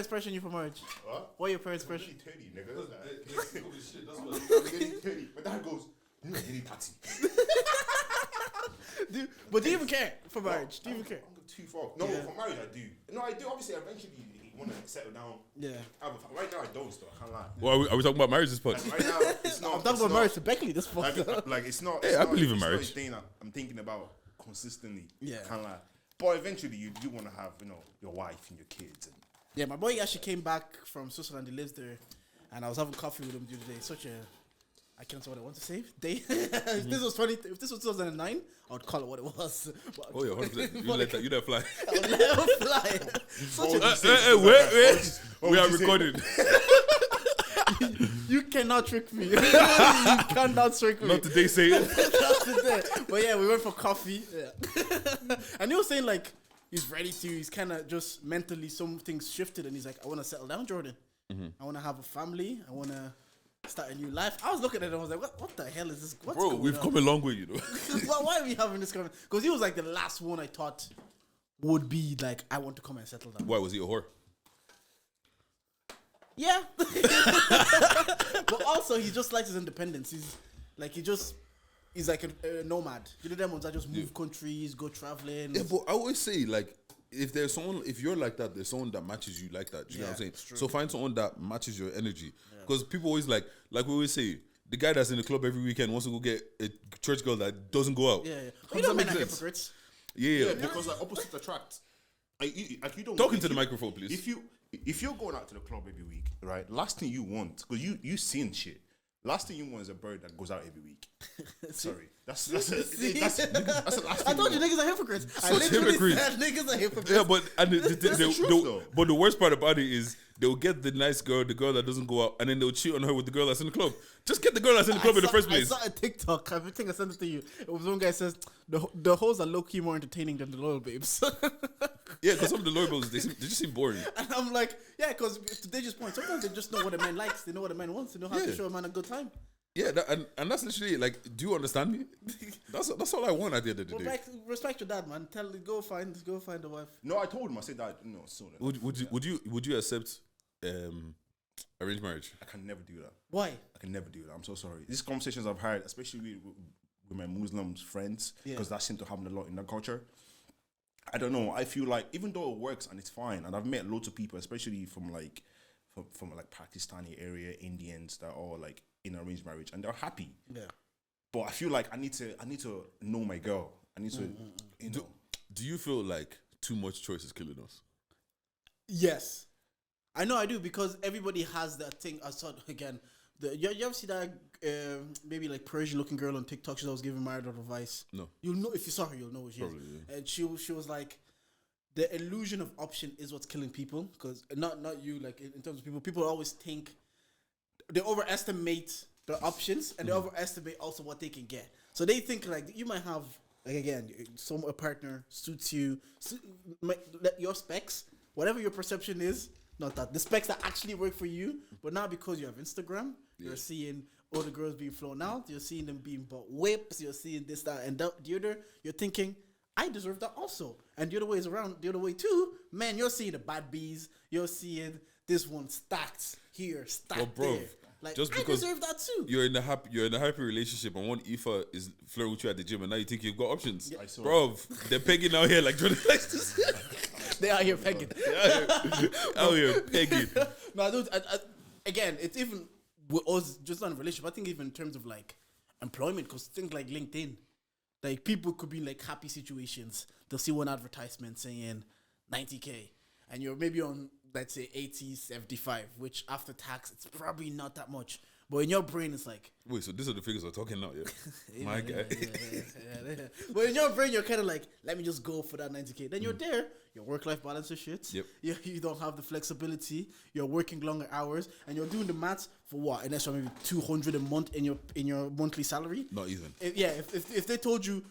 parents pressuring you for marriage? What? What are your parents pressuring? I'm getting 30, nigga. That's what. I'm getting 30. My dad goes, you're not getting 30. But do you even care for marriage? Do you even care? I'm too far. No, for marriage I do. No, I do. Obviously, eventually you want to settle down. Yeah. Right now I don't. Still, I can't lie. Well, are we talking about marriage this podcast? Right now it's not. I'm talking about marriage to Beckley. This fuck. Like it's not. Hey, it's I not- believe in it's not marriage. a thing that I'm thinking about consistently. Yeah. Can't lie. But eventually you want to have your wife and your kids. And Yeah, my boy actually came back from Switzerland. He lives there, and I was having coffee with him the other day. Such a, I can't say what I want to say. Day. If this was 2009, I would call it what it was. But Oh yeah, 100%. You let that fly. I would let him fly. Such a, Wait. We are recorded. you cannot trick me. You cannot trick me. Not today, say it. Not today. But yeah, we went for coffee. Yeah. And he was saying like he's ready to. He's kind of just mentally some things shifted, and he's like, I want to settle down, Jordan. I want to have a family. I want to start a new life. I was looking at him. I was like, what the hell is this? What's Bro, going we've on? come a long way, you know. Why are we having this conversation? Because he was like the last one I thought would be like, I want to come and settle down. Why was he a whore? Yeah. But also, he just likes his independence. He's like a nomad. You know them ones that just move countries, go traveling. Yeah, but I always say like if you're like that, there's someone that matches you like that. Do you know what I'm saying? So find someone that matches your energy. Because people always like we always say, the guy that's in the club every weekend wants to go get a church girl that doesn't go out. Yeah. How You does know that men make are sense? hypocrites. Yeah. because like opposites attract. Like you don't Talking to the microphone, please. If you're going out to the club every week, right? Last thing you want, because you seen shit. Last thing you want is a bird that goes out every week. Sorry, that's the last thing. I told you niggas are hypocrites. I Such literally hypocrites. said niggas are hypocrites. Yeah, but truth, the worst part about it is they'll get the nice girl, the girl that doesn't go out, and then they'll cheat on her with the girl that's in the club. Just get the girl that's in the club in the first place. I saw a TikTok. I think I sent it to you. It was one guy says the hoes are low key more entertaining than the loyal babes. Yeah, because some of the loyal babes, they just seem boring. And I'm like, yeah, because to Deja's point, sometimes they just know what a man likes. They know what a man wants. They know how to Yeah. show a man a good time. Yeah, and that's literally like, do you understand me? That's all I want at the end of the day. Respect your dad, man. Go find a wife. No, I told him. I said that. No, soon. Would you accept arranged marriage? I can never do that. Why? I can never do that. I'm so sorry. These conversations I've had, especially with my Muslim friends, because that seems to happen a lot in that culture. I don't know. I feel like even though it works and it's fine, and I've met loads of people, especially from Pakistani area, Indians that are like in arranged marriage, and they're happy. Yeah. But I feel like I need to know my girl. I need to, Do you feel like too much choice is killing us? Yes. I know I do, because everybody has that thing. I saw again. You ever see that maybe like Persian looking girl on TikTok? She's always giving marital advice. No. You'll know if you saw her. You'll know who she Probably, is. yeah. And she was like, the illusion of option is what's killing people. Because not you, like in terms of people always think they overestimate their options and they overestimate also what they can get. So they think like you might have like again a partner suits you, your specs, whatever your perception is. Not that the specs that actually work for you, but not because you have Instagram. You're seeing all the girls being flown out. You're seeing them being bought whips. You're seeing this, that, and that. The other, you're thinking, I deserve that also. And the other way is around. The other way too, man. You're seeing the bad bees. You're seeing this one stacked here, stacked there. Like just I because deserve that too. You're in a happy relationship, and one Aoife is flirting with you at the gym, and now you think you've got options, bro. They're pegging out here like Jordan likes to say. They are here pegging. Out here pegging. No, dude. Again, it's even with us just not in a relationship. I think even in terms of like employment, because things like LinkedIn, like people could be in like happy situations. They'll see one advertisement saying 90K, and you're maybe on, let's say 80, 75, which after tax it's probably not that much. But in your brain, it's like, wait, so these are the figures we're talking now, yeah? My guy. Yeah. But in your brain, you're kind of like, let me just go for that 90K. Then you're there, your work-life balance is shit. Yep. You don't have the flexibility. You're working longer hours, and you're doing the maths for what? An extra maybe 200 a month in your monthly salary. Not even. If they told you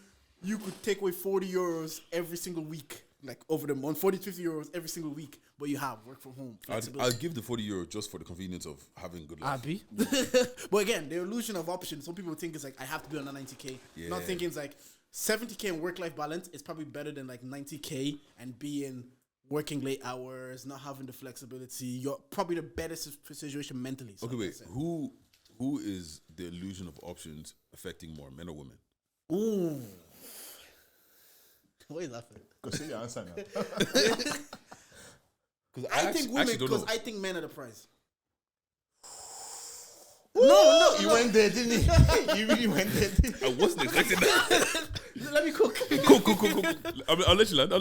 could take away 40 euros every single week, like over the month, 40 to 50 euros every single week, but you have work from home. I'll give the 40 euro just for the convenience of having good life. Abi. But again, the illusion of options. Some people think it's like I have to be on a 90K. Yeah. Not thinking it's like 70K in work-life balance is probably better than like 90K and being working late hours, not having the flexibility, you're probably the better situation mentally. So Okay, wait. that's it. Who is the illusion of options affecting more, men or women? Ooh. What is that for? Go say your answer now. Because I think women, because I think men are the prize. No, you went there, didn't you? You really went there, didn't you? I wasn't expecting that. Let me cook. Cool. I'll let you land.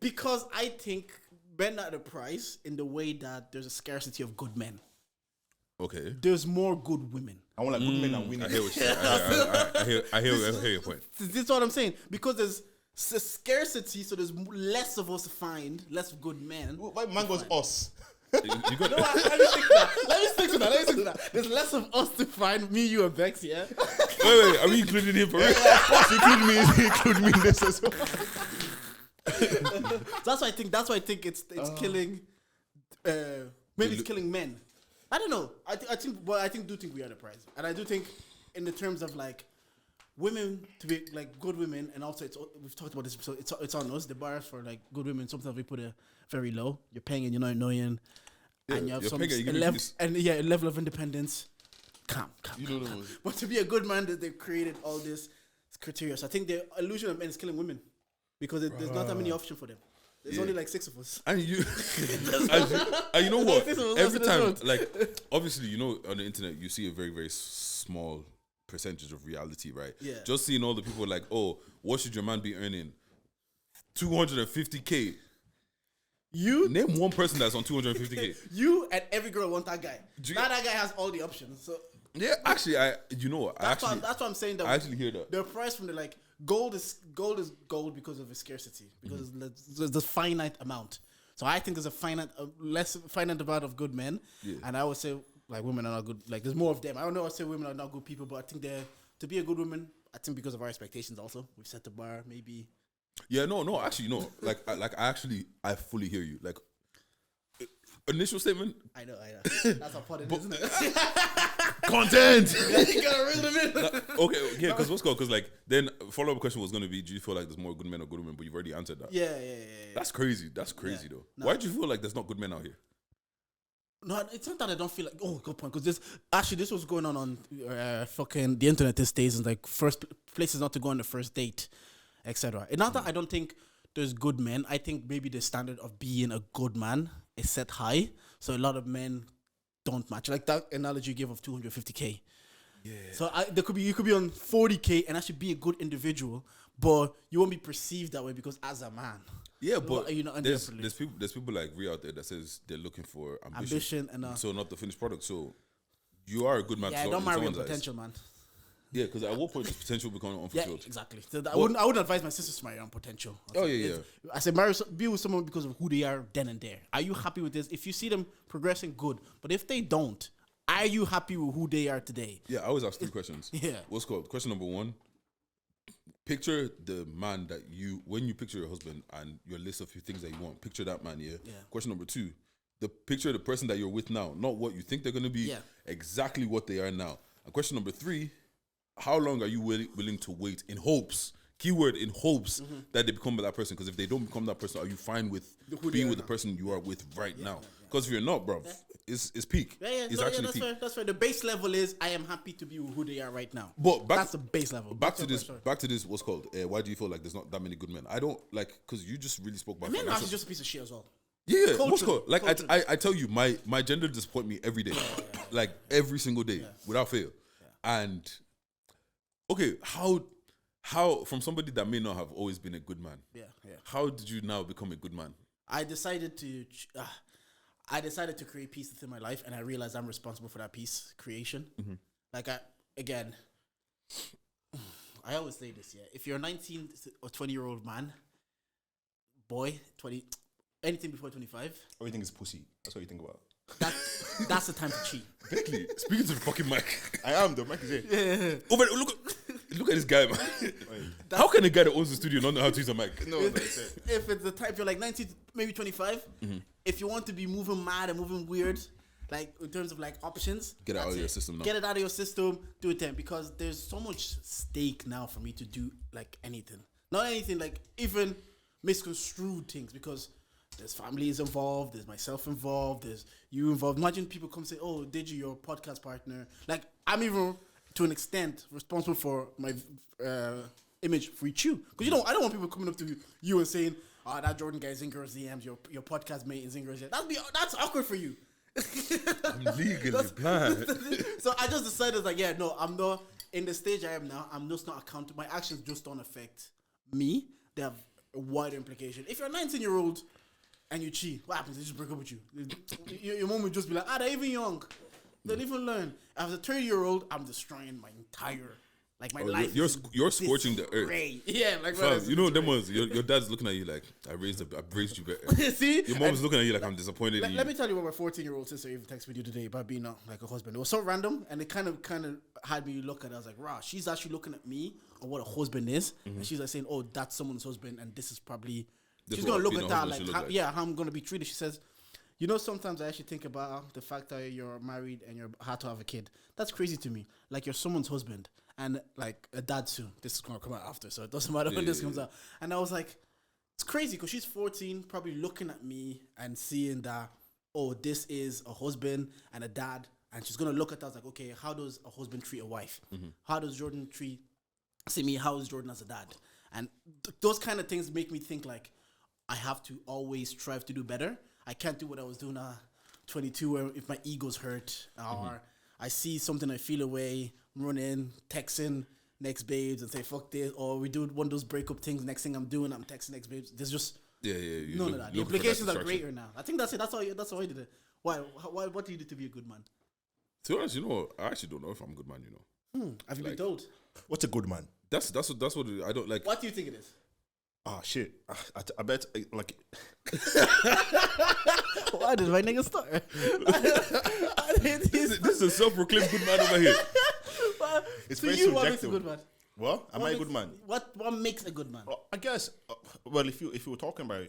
Because I think men are the prize in the way that there's a scarcity of good men. Okay. There's more good women. I want like good men and I winning. hear what you're saying. I hear your point. This is what I'm saying. Because there's scarcity, so there's less of us to find, less good men. Why man goes us? You got No, let me stick to that. Let me stick to that. There's less of us to find, me, you, and Bex, yeah? Wait, are we including him for real? Include me in this as well. That's why I think it's killing. Maybe it's killing men. I don't know. I think we are the prize, and I do think in the terms of like women to be like good women, and also we've talked about this, so it's on us. The bar for like good women, sometimes we put it very low. You're paying and you're not annoying, and you have some a level of independence. Calm. But to be a good man, that they've created all this criteria. So I think the illusion of men is killing women because there's not that many options for them. There's only like 6 of us. And you know what? Every time, like, obviously, you know, on the internet, you see a very, very small percentage of reality, right? Yeah. Just seeing all the people like, oh, what should your man be earning? 250K. You name one person that's on 250K. You and every girl want that guy. Now that guy has all the options. So yeah, actually, that's what I'm saying. That I actually hear that. The price from the like gold is gold because of its scarcity, because there's a finite amount. So I think there's a less finite amount of good men, and I would say like women are not good. Like there's more of them. I don't know. I say women are not good people, but I think to be a good woman. I think because of our expectations, also we've set the bar. Maybe. Yeah, no. Actually, no. I fully hear you. Like initial statement. I know. That's a part of it, isn't it? Content. You gotta reel them in. Okay, yeah. Because what's called? Because like then follow up question was gonna be: do you feel like there's more good men or good women? But you've already answered that. Yeah. That's crazy. That's crazy though. No. Why do you feel like there's not good men out here? No, it's not that I don't feel like. Oh, good point. Because this was going on fucking the internet these days, and like first places not to go on the first date, etc. It's not that I don't think there's good men. I think maybe the standard of being a good man is set high, so a lot of men don't match. Like that analogy you gave of 250K. Yeah. So you could be on 40K and actually be a good individual, but you won't be perceived that way because as a man. Yeah, but there's people like Rhea out there that says they're looking for ambition and so not the finished product. So you are a good man. Yeah, don't marry on potential, man. Yeah, because at what point does potential become unfulfilled? Yeah, exactly. So I wouldn't advise my sisters to marry on potential. I said be with someone because of who they are then and there. Are you happy with this? If you see them progressing, good. But if they don't, are you happy with who they are today? Yeah, I always ask 3 questions. Yeah. What's called? Question number 1. Picture the man that when you picture your husband and your list of things that you want, picture that man, yeah? Question number 2, picture the person that you're with now, not what you think they're going to be, exactly what they are now. And question number 3, how long are you willing to wait in hopes, keyword in hopes, that they become that person? Because if they don't become that person, are you fine with being with the person you are with right now? Because if you're not, bro, it's peak. It's actually peak. That's fair. The base level is I am happy to be with who they are right now. But that's the base level. Back to this. What's called? Why do you feel like there's not that many good men? I don't like because you just really spoke about. Men are just a piece of shit as well. Yeah, what's called? Like I tell you, my gender disappoint me every day, like every single day without fail. And okay, how from somebody that may not have always been a good man, how did you now become a good man? I decided to create peace within my life, and I realized I'm responsible for that peace creation. Like I always say this, if you're a 19 or 20-year-old man, boy, 20, anything before 25, everything is pussy. That's what you think about. That's the time to cheat. Exactly. Speaking to the fucking mic. I am. The mic is here. Look at this guy, man. How can a guy that owns the studio not know how to use a mic? No, if it's the type you're like 19, maybe 25, if you want to be moving mad and moving weird, like in terms of like options, get it out of your system now. Get it out of your system, do it then, because there's so much stake now for me to do like anything. Not anything like even misconstrued things, because there's families involved, there's myself involved, there's you involved. Imagine people come say, "Oh, did you your podcast partner?" Like I'm even to an extent responsible for my image for you, because I don't want people coming up to you and saying, "Oh, that Jordan guy is in girls' DMs. Your podcast mate is in girls' DMs." That's awkward for you. I'm legally blind. So I just decided, like, yeah, no, I'm not in the stage I am now. I'm just not accountable. My actions just don't affect me. They have a wider implication. If you're a 19-year-old and you cheat, what happens? They just break up with you. Your mom will just be like, they're even young. They don't even learn. As a 30-year-old, I'm destroying my entire, like, my life. You're scorching the earth. Yeah, like, Fam, you know them ones. Your dad's looking at you like, I raised you better. See? Your mom's looking at you like, I'm disappointed in you. Let me tell you what my 14-year-old sister even texted me today about being like a husband. It was so random, and it kind of had me look at it. I was like, rah, she's actually looking at me on what a husband is, and she's like saying, oh, that's someone's husband, and this is probably... She's going to look at that like, how I'm going to be treated. She says, sometimes I actually think about the fact that you're married and you're had to have a kid. That's crazy to me. Like, you're someone's husband and, like, a dad soon. This is going to come out after, so it doesn't matter when this comes out. And I was like, it's crazy because she's 14, probably looking at me and seeing that, oh, this is a husband and a dad. And she's going to look at us like, okay, how does a husband treat a wife? How does Jordan see me? How is Jordan as a dad? And those kind of things make me think, like, I have to always strive to do better. I can't do what I was doing at 22 where if my ego's hurt or I see something, I feel away, run in, texting next babes and say, fuck this. Or we do one of those breakup things. Next thing I'm doing, I'm texting next babes. There's just none of that. The implications are greater now. I think that's it. That's how I did it. Why? What do you do to be a good man? To be honest, I actually don't know if I'm a good man, Have you been told? What's a good man? That's what I don't like. What do you think it is? Oh shit! I bet like. Why did my nigga start? This is a self-proclaimed good man over here. It's to very you, subjective. what makes a good man? What? Am I a good man? What makes a good man? I guess. Well, if you were talking about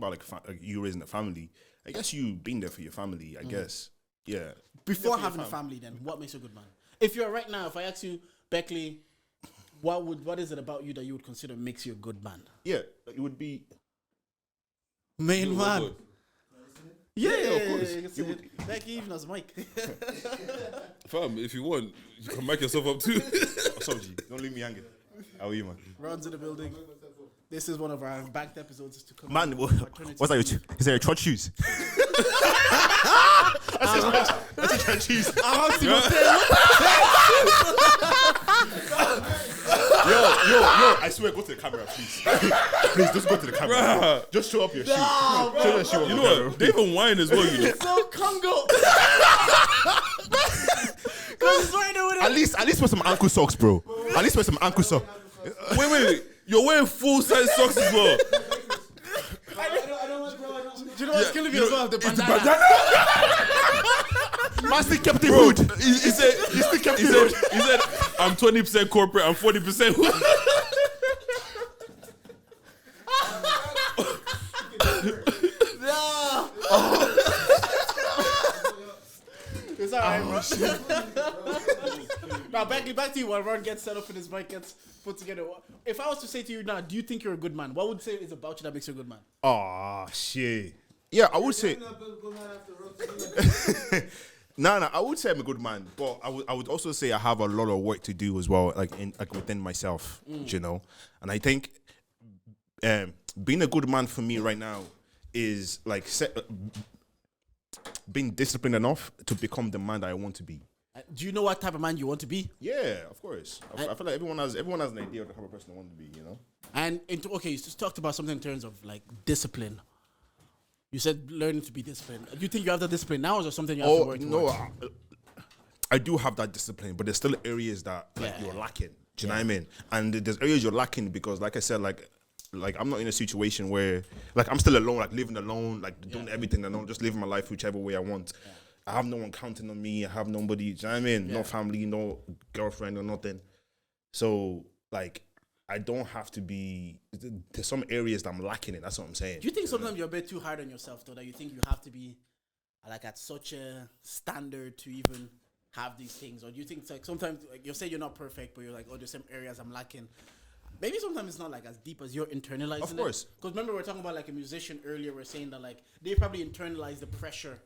like you raising a family, I guess you being there for your family. I guess. Yeah. Before having a family, then what makes you a good man? If you're right now, if I ask you, Beckley, what is it about you that you would consider makes you a good man? Yeah, it would be main man. Yeah, of course. Becky even has Mike. Fam, if you want, you can mic yourself up too. What's up, G? Don't leave me hanging. How are you, man? Ron's in the building. This is one of our backed episodes to come. Man, what's that? Is that your church shoes? That's your church shoes. Yo, I swear, go to the camera, please. Please, just go to the camera. Bruh. Just show up your shoe. Show your shoe. You know what? They even whine as well, So Congo. At least wear some ankle socks, bro. At least wear some ankle socks. Wait. You're wearing full-size socks as well. Do you know what's killing me as well? The bandana. Man still kept it rude. He said, I'm 20% corporate, I'm 40%. No. It's alright, bro. Now, back to you while Ron gets set up and his mic gets put together. If I was to say to you now, do you think you're a good man? What would you say is about you that makes you a good man? Oh, shit. Yeah, I would say... No, I would say I'm a good man, but I would also say I have a lot of work to do as well, like within myself, And I think being a good man for me right now is like being disciplined enough to become the man that I want to be. Do you know what type of man you want to be? Yeah, of course. I feel like everyone has an idea of the type of person they want to be, And okay, you just talked about something in terms of like discipline. You said learning to be disciplined. Do you think you have that discipline now, or is there something you have to work towards? I do have that discipline, but there's still areas that you're lacking. Do you know what I mean? And there's areas you're lacking because, like I said, like I'm not in a situation where like I'm still alone, like living alone, like doing everything alone, just living my life whichever way I want. Yeah. I have no one counting on me. I have nobody. Do you know what I mean? No family, no girlfriend or nothing. So like, I don't have to be. There's some areas that I'm lacking in. That's what I'm saying. Do you think sometimes you're a bit too hard on yourself, though? That you think you have to be like at such a standard to even have these things, or do you think it's like sometimes like, you say you're not perfect, but you're like, oh, there's some areas I'm lacking. maybe sometimes it's not like as deep as you're internalizing. Of course. Because remember we were talking about like a musician earlier. We're saying that like they probably internalize the pressure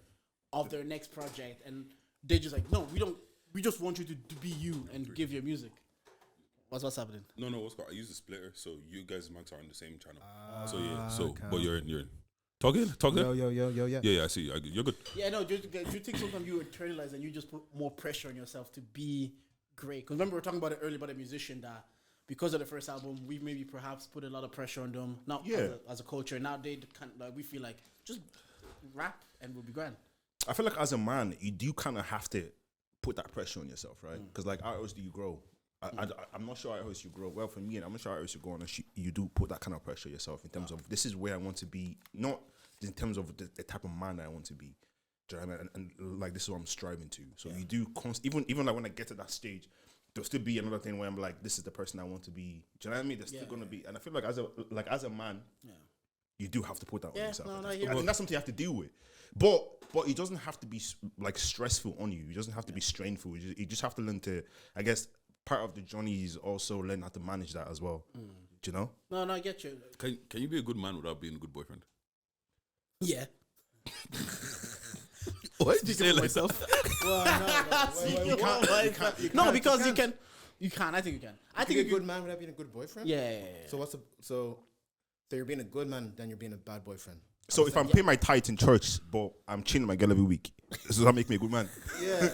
of their next project, and they just like, no, we don't. We just want you to be you and give your music. What's happening? No, what's called? I use a splitter, so you guys mics are on the same channel. So yeah, so but you're in. Talk in. Yeah. I see. You're good. Yeah, no. Do you think sometimes you internalize and you just put more pressure on yourself to be great? Because remember we were talking about it earlier about a musician that because of the first album, we maybe perhaps put a lot of pressure on them. Not as a culture. Now they kind of, like, we feel like just rap and we'll be grand. I feel like as a man, you do kind of have to put that pressure on yourself, right? Because like, how else do you grow? I'm not sure how else you grow. Well, for me, I'm not sure how else you grow, and you do put that kind of pressure yourself in terms of this is where I want to be, not in terms of the type of man I want to be. Do you know what I mean? And like this is what I'm striving to. So you do even like when I get to that stage, there'll still be another thing where I'm like, this is the person I want to be. Do you know what I mean? There's still gonna be, and I feel like as a man, you do have to put that on yourself. I think that's something you have to deal with. But it doesn't have to be like stressful on you. It doesn't have to be strainful. You just have to learn to, I guess, part of the journey is also learn how to manage that as well. Do you know? No, I get you. Can you be a good man without being a good boyfriend? Yeah. Why did you say it like that? No, because you can. You can. I think you can. I think you're a good man without being a good boyfriend. Yeah. So you're being a good man, then you're being a bad boyfriend. So if I'm paying my tithe in church, but I'm chilling my girl every week, does that make me a good man? Yeah.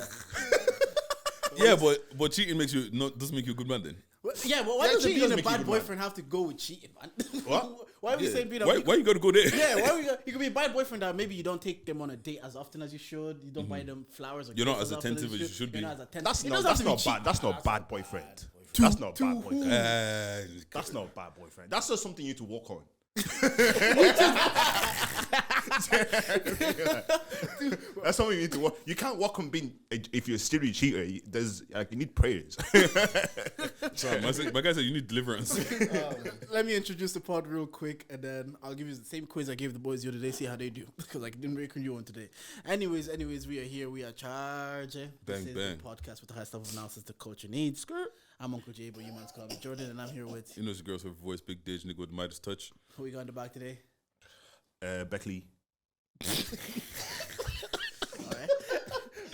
Yeah, but cheating doesn't make you a good man then. Yeah, but why does being a bad boyfriend have to go with cheating, man? What? Why are we saying being a why you gotta go there? Yeah, you could be a bad boyfriend that maybe you don't take them on a date as often as you should. You don't buy them flowers. Or You're not gifts as attentive as you should be. You're not as attentive. That's not bad. That's not bad boyfriend. That's not bad boyfriend. That's not bad boyfriend. That's just something you need to work on. That's something you need to work. You can't work on being if you're a serial cheater. You need prayers. Sorry, my guy said you need deliverance. Let me introduce the pod real quick, and then I'll give you the same quiz I gave the boys the other day. See how they do, because I didn't reckon you on today. Anyways, we are here. We are charging. Bang, this is bang. the podcast with the highest level of analysis the culture needs. I'm Uncle Jay, but you man's call me Jordan, and I'm here with. You know, the girls with voice, big Dage, nigga with Midas touch. Who we got in the back today? Beckley. Alright.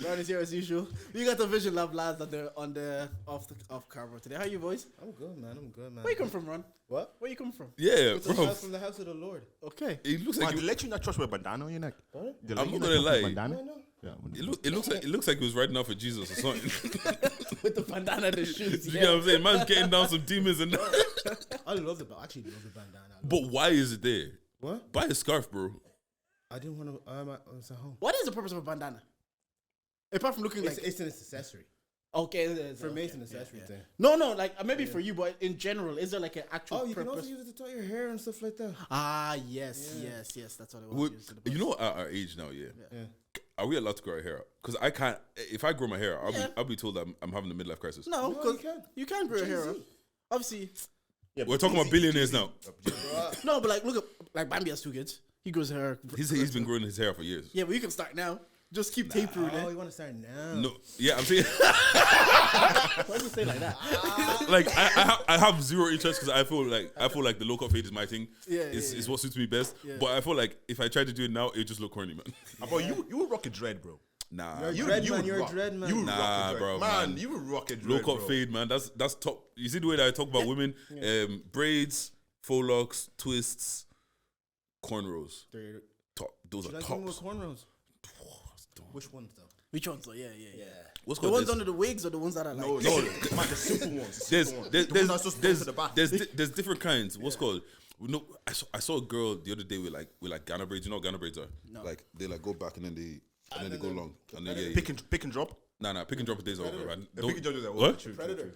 Ron is here as usual. We got the Vision Lab lads on the off camera today. How are you boys? I'm good, man. Where you come from, Ron? What? Where you come from? Yeah, bro. From the house of the Lord. Okay. It looks like They let you in that church with a bandana on your neck. What? I'm not gonna lie. Bandana? No. Yeah. It looks like he was riding out for Jesus or something. With the bandana and the shoes. You know what I'm saying? Man's getting down some demons and I love the bandana. But why is it there? What? Buy a scarf, bro. I didn't want to. I was at home. What is the purpose of a bandana? Apart from looking like It's an accessory. okay, For me, it's an accessory thing. No, like maybe for you, but in general, is there like an actual Oh, you purpose? can also use it to tie your hair and stuff like that. Yes, that's what it was. You know, at our age now, yeah. Yeah. Are we allowed to grow our hair out? Because I can't. If I grow my hair, I'll be told that I'm having a midlife crisis. No, because you can. you can grow your hair out. Obviously, Yeah, We're talking about billionaires now. no, but like look at like Bambi has 2 kids. He grows hair. He's been growing his hair for years. Yeah, but you can start now. Just keep tapering Oh, it. you want to start now? No, yeah, I'm saying Why do you say like that? like I have zero interest because I feel like the low cut fade is my thing. It's what suits me best. Yeah. But I feel like if I try to do it now, it just look corny, man. Bro, you would rock a dread, bro. Nah, You're a dread man. You would Nah, rock a dread. bro, Man, man. you would rock a dread, low cut bro. fade, man. That's top. You see the way that I talk about women? Braids, faux locks, twists, cornrows. Top. Those Should are I come with tops. cornrows? Which ones though? Which ones though? Yeah. What's The called ones this? under the wigs or the ones that are like No, man, the simple ones. There's There's different kinds. What's called? No, I saw a girl the other day with like Ghana braids. You know what Ghana braids are? No. Like they like go back and then they go long. And then pick and drop. Nah, pick and drop days over, man. The pick and drop is like, What? True. Predator.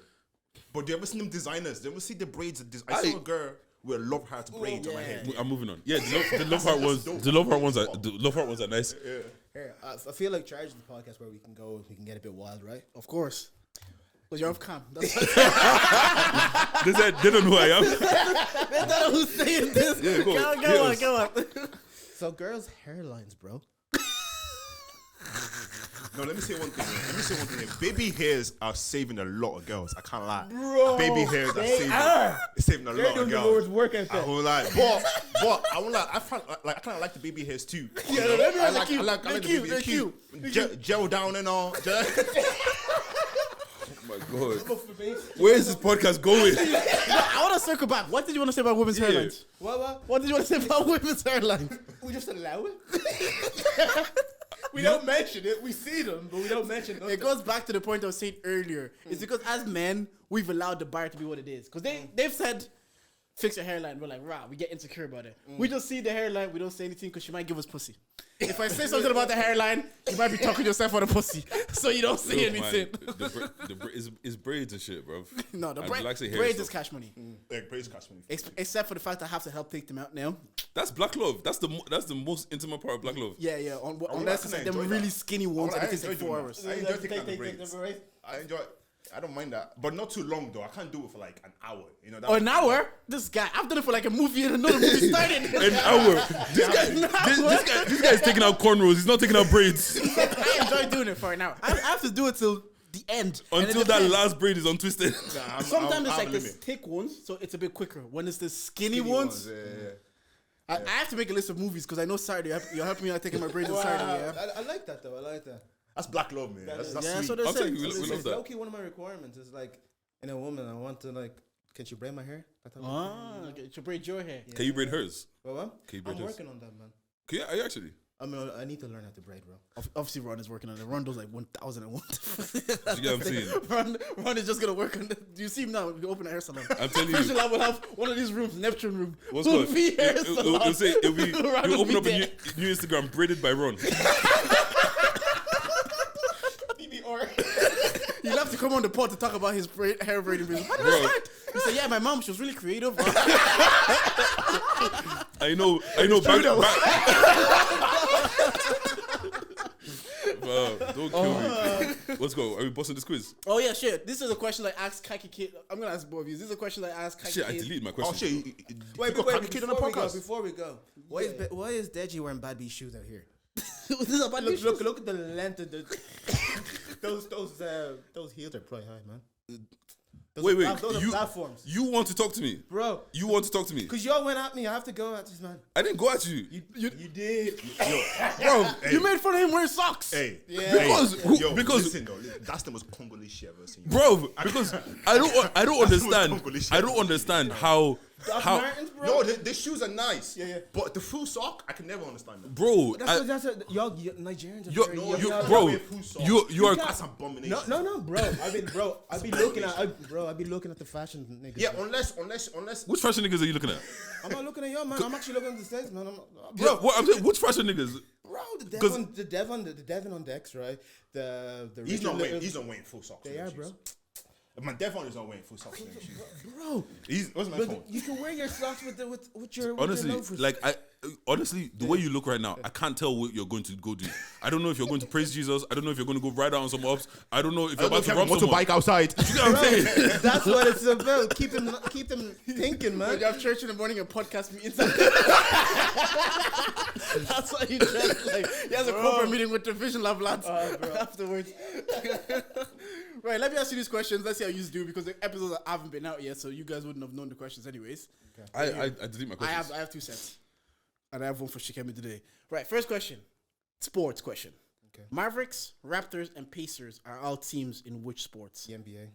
But do you ever see them designers? Do you ever see the braids? I saw a girl with a love heart braids on my head. I'm moving on. Yeah, the love heart ones. The love heart ones are nice. Here, I feel like Charge is the podcast where we can get a bit wild, right? Of course. Because you're off cam. That's They don't know who I am. they don't know who's saying this. Yeah, Go on. So girls' hairlines, bro. No, let me say one thing. Baby hairs are saving a lot of girls. I can't lie. Bro, Baby hairs are saving a They're lot doing of the girls. Lord's work at I that. won't lie, but I won't lie. I kind of like the baby hairs too. Yeah, You know? they're I like cute. the They're baby. cute. They're cute. Gel down and all. Oh my god. Where is this podcast going? I want to circle back. What did you want to say about women's hairlines? What did you want to say about women's hairlines? We just allow it. We don't mention it. We see them, but we don't mention it. It goes back to the point I was saying earlier. It's because as men, we've allowed the bar to be what it is. Because they've said, fix your hairline. We're like, rah, we get insecure about it. We just see the hairline. We don't say anything because she might give us pussy. If I say something about the hairline, you might be talking yourself on the pussy. So you don't say anything. It's braids and shit, bro. No, the I'd braids like to hear is stuff. cash money. Like praise cash money. Except for the fact I have to help take them out now. That's black love. That's the most intimate part of black love. Yeah. Unless it's like them really skinny ones and it takes like 4 hours. I enjoy taking out the braids. I enjoy. I don't mind that, but not too long though. I can't do it for like an hour. You know. An hour? This guy, I've done it for like a movie and another movie started. An hour. This guy's taking out cornrows. He's not taking out braids I enjoy doing it for an hour. I have to do it till the end. until that last braid is untwisted. Sometimes it's like the thick ones, so it's a bit quicker. When it's the skinny ones, I have to make a list of movies because I know Saturday you're helping me out taking my braids on Saturday. Yeah. I like that though. I like that. That's black love, man. That's Yeah, sweet. so they I'll say. tell you, we love It's that. low-key one of my requirements is like, in a woman, I want to like, can she braid my hair? That type of thing. To braid your hair. Can you braid hers? What? Can you braid I'm hers? working on that, man. Are you actually? I mean, I need to learn how to braid, bro. Obviously, Ron is working on it. Ron does like 1,001. You get what I'm saying? Ron is just gonna work on it. Do you see him now? You open a hair salon. I'm telling First you. I will have one of these rooms, Neptune room. What's will good? be hair It'll salon. say it'll be. Ron You will open be up a there. new Instagram braided by Ron. He'll have to come on the pod to talk about his hair braiding business. How did Bro. I start? He said, yeah, my mom, she was really creative. I know. Don't kill me. Let's go. Are we busting this quiz? Oh, yeah, shit. This is a question I asked Kaki Kid. I'm going to ask both of you. This is a question I asked Kaki Shit, I Kid. deleted my Oh question. shit! Wait, Kid on the podcast. before we go, why is Deji wearing bad B shoes out here? This is about these shoes. Look at the length of the those heels are probably high, man. Wait. Those are platforms, You want to talk to me? bro. You want to talk to me? Cause y'all went at me. I have to go at this man. I didn't go at you. You did. Bro, Hey. you made fun of him wearing socks. Hey, Because- because- listen though, that's the most Congolese shit I've ever seen. Bro, because I don't understand. Congolese I don't understand how Martens, bro. No, the shoes are nice. Yeah. But the full sock, I can never understand that. bro. Y'all Nigerians are You're, very No, you, you- bro, wear full socks. you are. That's abomination. No, bro. I be looking at the fashion niggas. Yeah, unless. Which fashion niggas are you looking at? I'm not looking at y'all, man. I'm actually looking at the States, man. Bro, what I'm saying, which fashion niggas? Bro, the 'Cause- Devon on decks, right? The He's not Richard wearing. Little- He's not wearing full socks. They in are, them bro. shoes. My Devon is not wearing full socks. in them shoes. Bro, Where's my but phone? you can wear your socks with your Honestly, loafers. the way you look right now, I can't tell what you're going to go do. I don't know if you're going to praise Jesus. I don't know if you're going to go ride out on some ups. I don't know if you're about to rob someone. outside. You know what I'm saying? That's what it's about. Keep them thinking, When man. you have church in the morning and podcast meetings. That's why he dressed like. He has a corporate meeting with the Vision Lab lads afterwards. Right, let me ask you these questions. Let's see how you do because the episodes haven't been out yet, so you guys wouldn't have known the questions anyways. I delete my I questions. have 2 sets, and I have one for Shikemi today. Right, first question, sports question. Okay. Mavericks, Raptors, and Pacers are all teams in which sports? The NBA.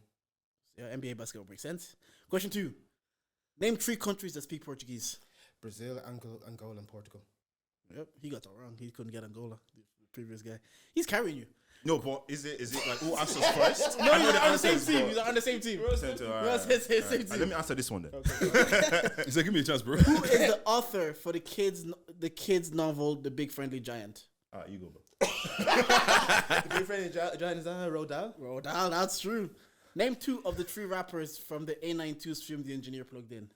Yeah, NBA basketball makes sense. Question 2, name 3 countries that speak Portuguese. Brazil, Angola, and Portugal. Yep, he got that wrong. He couldn't get Angola, the previous guy. He's carrying you. No, but is it like all answers first? No, I know he's the on the same answers, team. but- He's on the same team. Same Same team. Let me answer this one then. He said, "Give me a chance, bro." Who is the author for the kids novel, The Big Friendly Giant? You go, bro. The big friend John is that Rodal? Well, that's true. Name 2 of the 3 rappers from the A92 stream the engineer plugged in.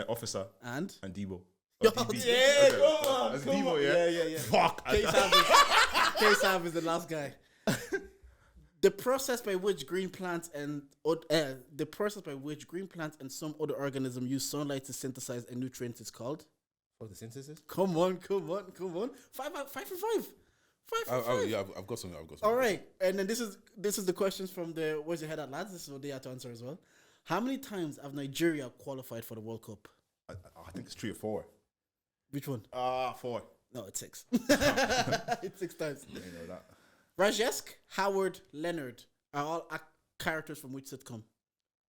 Officer And? Debo. Yo, DB. yeah, Okay. come on, That's come Debo, on. yeah? Fuck. K-Sav is the last guy. The process by which green plants and some other organism use sunlight to synthesize a nutrient is called. For the synthesis? Come on. 5 for 5. I've got something. All right, and then this is the questions from the Where's Your Head At Lads. This is what they had to answer as well. How many times have Nigeria qualified for the World Cup? I think it's 3 or 4. Which one? 4. No, it's 6. It's 6 times. You know that. Rajesh, Howard, Leonard are all characters from which sitcom?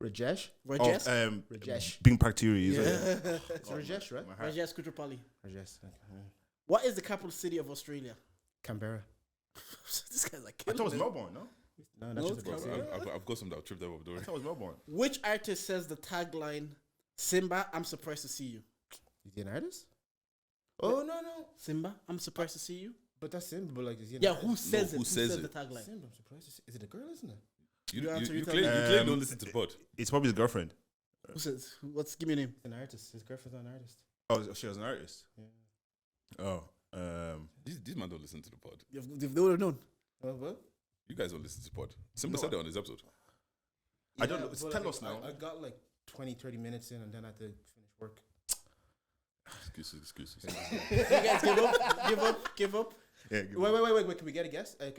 Rajesh? Rajesh? Rajesh. Being bacteria. Yeah. It's Rajesh, right? Rajesh Kutrapali. Rajesh. Okay. What is the capital city of Australia? Canberra. This guy's like I thought it was killing it. Melbourne, no? No, No, that's it's just a Canberra. big city. I've got some that will trip them up. Don't I worry. thought it was Melbourne. Which artist says the tagline, Simba, I'm surprised to see you? Is he an artist? Oh, no. Simba, I'm surprised to see you? But that's Simba, but like, is he an Yeah, artist? who says it? who says the it? tagline? Simba, I'm surprised. Is it a girl, isn't it? You answer, you tell claim me. you don't listen to the pod. It's probably his girlfriend. Who says? Give me a name. He's an artist. His girlfriend's an artist. Oh, she was an artist. Yeah. Oh, These man don't listen to the pod. They would have known. What? You guys don't listen to the pod. Simba said it on his episode. I don't know. but Tell like, us now. I got like 20, 30 minutes in and then I had to finish work. Excuses. You guys give up. Yeah, Wait. Can we get a guess? Can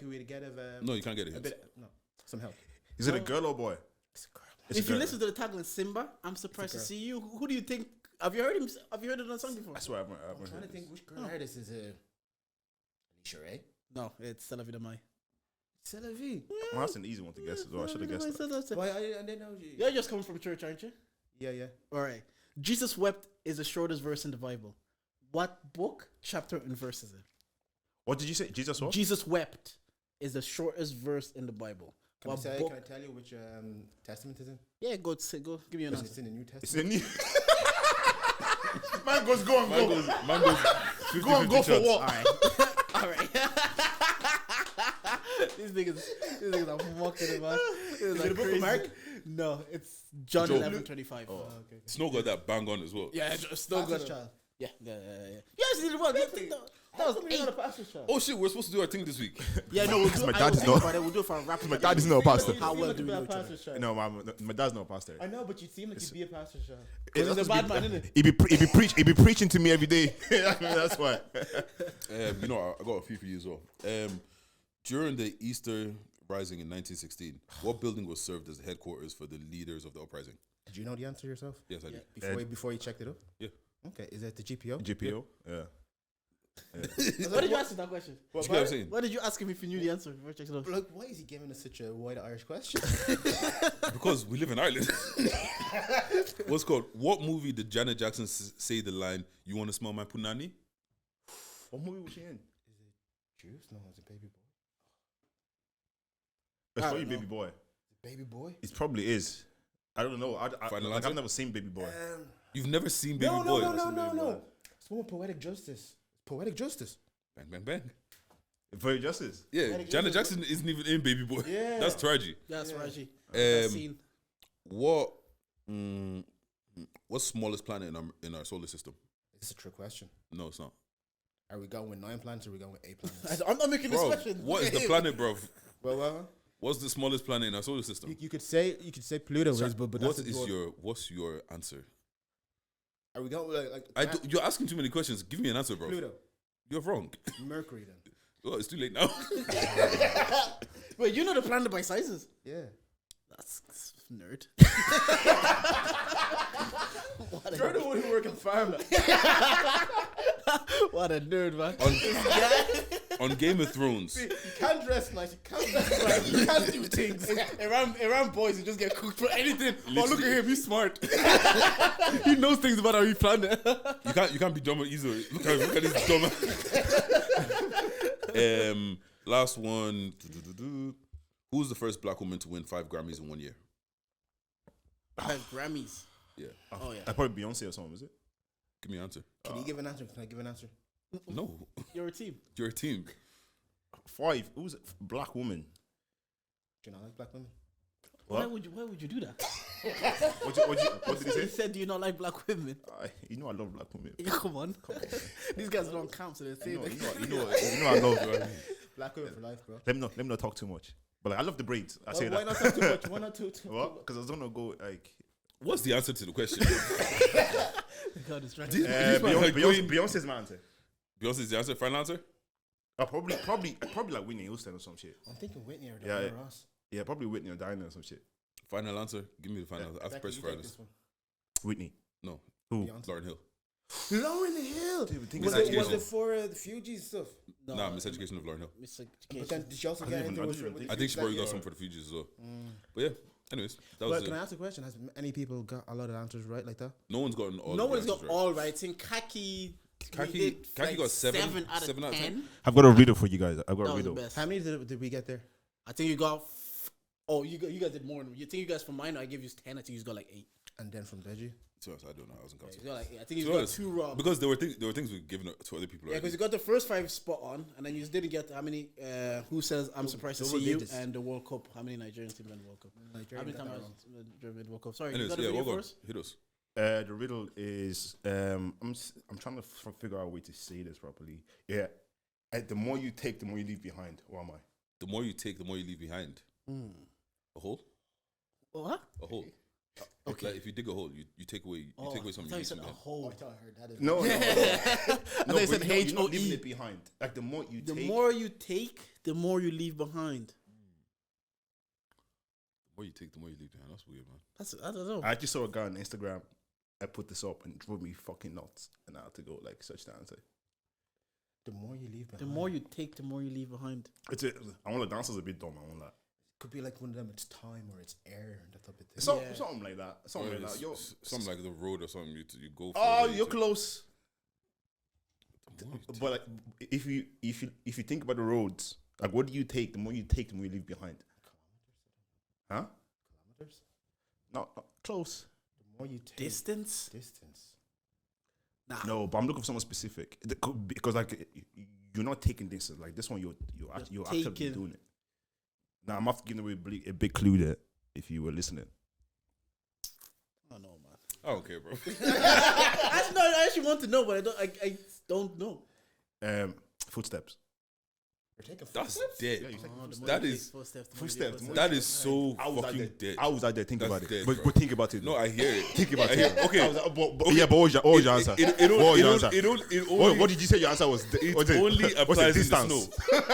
we get a No, you can't get a it. bit? No, some help. Is it a girl or boy? It's a girl. It's a If you girl. listen to the tagline, Simba, I'm surprised to girl. see you. Who do you think? Have you heard him? Have you heard it on song before? I swear, I'm trying to think which girl Oh. artist is Alicia Ray. No, it's Tel Aviv Mai. C'est la vie. That's an easy one to guess as well. I should have guessed that. Why I didn't know you. You're just coming from church, aren't you? Yeah. All right. Jesus wept is the shortest verse in the Bible. What book, chapter, and verse is it? What did you say? Jesus what? Jesus wept is the shortest verse in the Bible. Can I What tell book? you which testament is in? Yeah, go. Give me an It's answer. in the New It's Testament. a new. Man goes, go on, go. Man goes Go on, go for shots. what? All right. These niggas are mocking it, man. Is it a book of Mark? No, it's John Job. 11:25. Oh, okay. Snow got that bang on as well. Yeah, it's still Pastor's good. child. Yeah. Yes, it was. That was You're not a 8. pastor's child. Oh shit, we're supposed to do our thing this week. Yeah, no, we'll do. my I dad was is thinking not- about it. We'll do it for a rap. My dad is not a pastor. How well do we be know a each other? pastor's child? No, my dad's not a pastor. I know, but you seem like you'd be a pastor's child. Because he's a bad man, isn't it? He be preaching to me every day. That's why. You know, I got a few for you as well. During the Easter Rising in 1916, what building was served as the headquarters for the leaders of the uprising? Did you know the answer yourself? Yes, I did. Before you checked it up? Yeah. Okay, is it the GPO? GPO. Yeah. What did you ask him that question? You get what I'm saying? What did you ask him if you knew the answer before checking it out? Like, why is he giving us such a wide Irish question? Because we live in Ireland. What's called? What movie did Janet Jackson say the line, "You want to smell my punani"? What movie was she in? Juice? No, it's a baby boy. It's I probably don't know. Baby Boy. Baby boy? It probably is. I don't know. Final Like answer? I've never seen Baby Boy. You've never seen Baby No. Boy? It's more poetic justice. Poetic justice. Bang, bang, bang. For Justice. Yeah, Poetic Janet Justice. Jackson isn't even in Baby Boy. Yeah. That's tragic. That's Raji. Um, That scene. What? What's smallest planet in our solar system? This is a trick question. No, it's not. Are we going with 9 planets or are we going with 8 planets? I'm not making this Bro, question. what is the planet, bro? well, What's the smallest planet in our solar system? you could say Pluto is, but What that's is what's your answer? Are we going with like You're asking too many questions. Give me an answer, bro. Pluto, You're wrong. Mercury then? Oh, it's too late now. Wait, you know the planet by sizes? Yeah. That's nerd. You're the one who work in farm. What a nerd, man. On Game of Thrones, You can't dress nice. You can't dress right. You can't do things. around boys, you just get cooked for anything. Oh, look at him, he's smart. He knows things about how he planned it. you can't be dumber either. Look at this dumber. Last one. Who's the first black woman to win 5 Grammys in 1 year? 5 Grammys. Yeah. Oh, yeah. Probably Beyonce or something, is it? Give me an answer. Can you give an answer? Can I give an answer? No, You're a team. you're a team. 5. Who's it? Black woman? Do you not like black women? Why would you do that? What did he He say? said, "Do you not like black women?" You know I love black women. Come on. These guys don't count, so they're saying You know I love. Black women for life, bro. Let me not talk too much. But like, I love the braids. I say Why that. not talk too much? Why not too What? Because I was gonna go like. What's the answer to the question? God, it's right. These man are going- Beyonce's my answer. Beyonce's the answer. Final answer. Probably like Whitney Houston or some shit. I'm thinking Whitney or Yeah, Diana Ross. Yeah, probably Whitney or Diana or some shit. Final answer. Give me the final answer. I've Becky, pressed you for take this. this one. Whitney. No. Who? Beyonce. Lauren Hill. Lauren Hill. think Was it's it educational. for the Fugees stuff? No, Nah, Miseducation of Lauren Hill. But then did she also I get didn't anything even- with I didn't with even the I think she Fugees probably that got year? some for the Fugees as well. But yeah, anyways, that was But can I it. ask a question? Has any people got a lot of answers right like that? No one's gotten all. no the one's got answers right. all right. I think Kaki Got seven out of seven out of 10. I've got a riddle for you guys. I've got That a was the riddle. best. How many did we get there? I think you got. You guys did more. You think you guys from mine? I gave you 10. I think you got like 8. And then from Deji? To us, I don't know. I wasn't Yeah, counting. you got like 8. I think you To be got honest, 2 wrong. because there were things we've given to other people. Yeah, already. because you got the first 5 spot on, and then you didn't get how many. Who says I'm surprised to see double you? digits. And the World Cup. How many Nigerian teams win the World Cup? How many times Nigeria win the World Cup? Sorry, you Anyways, got a yeah, video we'll for go. us? Hit us. The riddle is I'm trying to figure out a way to say this properly. Yeah, the more you take, the more you leave behind. What am I? The more you take, the more you leave behind. A hole. What? A hole. Okay. Like if you dig a hole, you take away. You take away something. I You thought you leave said a behind. hole. I heard that. No, I thought you said you're not leaving HOE. it behind. Like the more you The take, more you take, the more you leave behind. The more you take, the more you leave behind. That's weird, man. I don't know. I actually saw a guy on Instagram. I put this up and it drove me fucking nuts, and I had to go like search the answer. The more you leave behind. The more you take, the more you leave behind. I want the dancer's a bit dumb. I want that. Could be like one of them, it's time or it's air and that type of thing. Something like that. Something like that. Yo, Something like the road or something. You go. oh, further, you you're take- close. The more you take- But like, if you think about the roads, like what do you take? The more you take, the more you leave behind. Huh? Kilometers? No, close. The more you take. Distance? Distance. Nah. No, but I'm looking for something specific because like you're not taking this. Like this one, you're actually taking- doing it. Now I'm after giving away a big clue there. If you were listening, I don't know, man. I don't care, bro. I actually want to know, but I don't know. Footsteps. You're taking That's footsteps? dead. Yeah, you take Oh, the more That you is- take footsteps, the more you footsteps, leave more That is so I was out fucking there. dead. I was out there. Think That's about it. dead, But bro. think about it. No, I hear it. Think about I it. hear- okay. Yeah, but what was your answer? What was your answer? What did you say your answer was? It Was it- only was it applies in the distance? snow.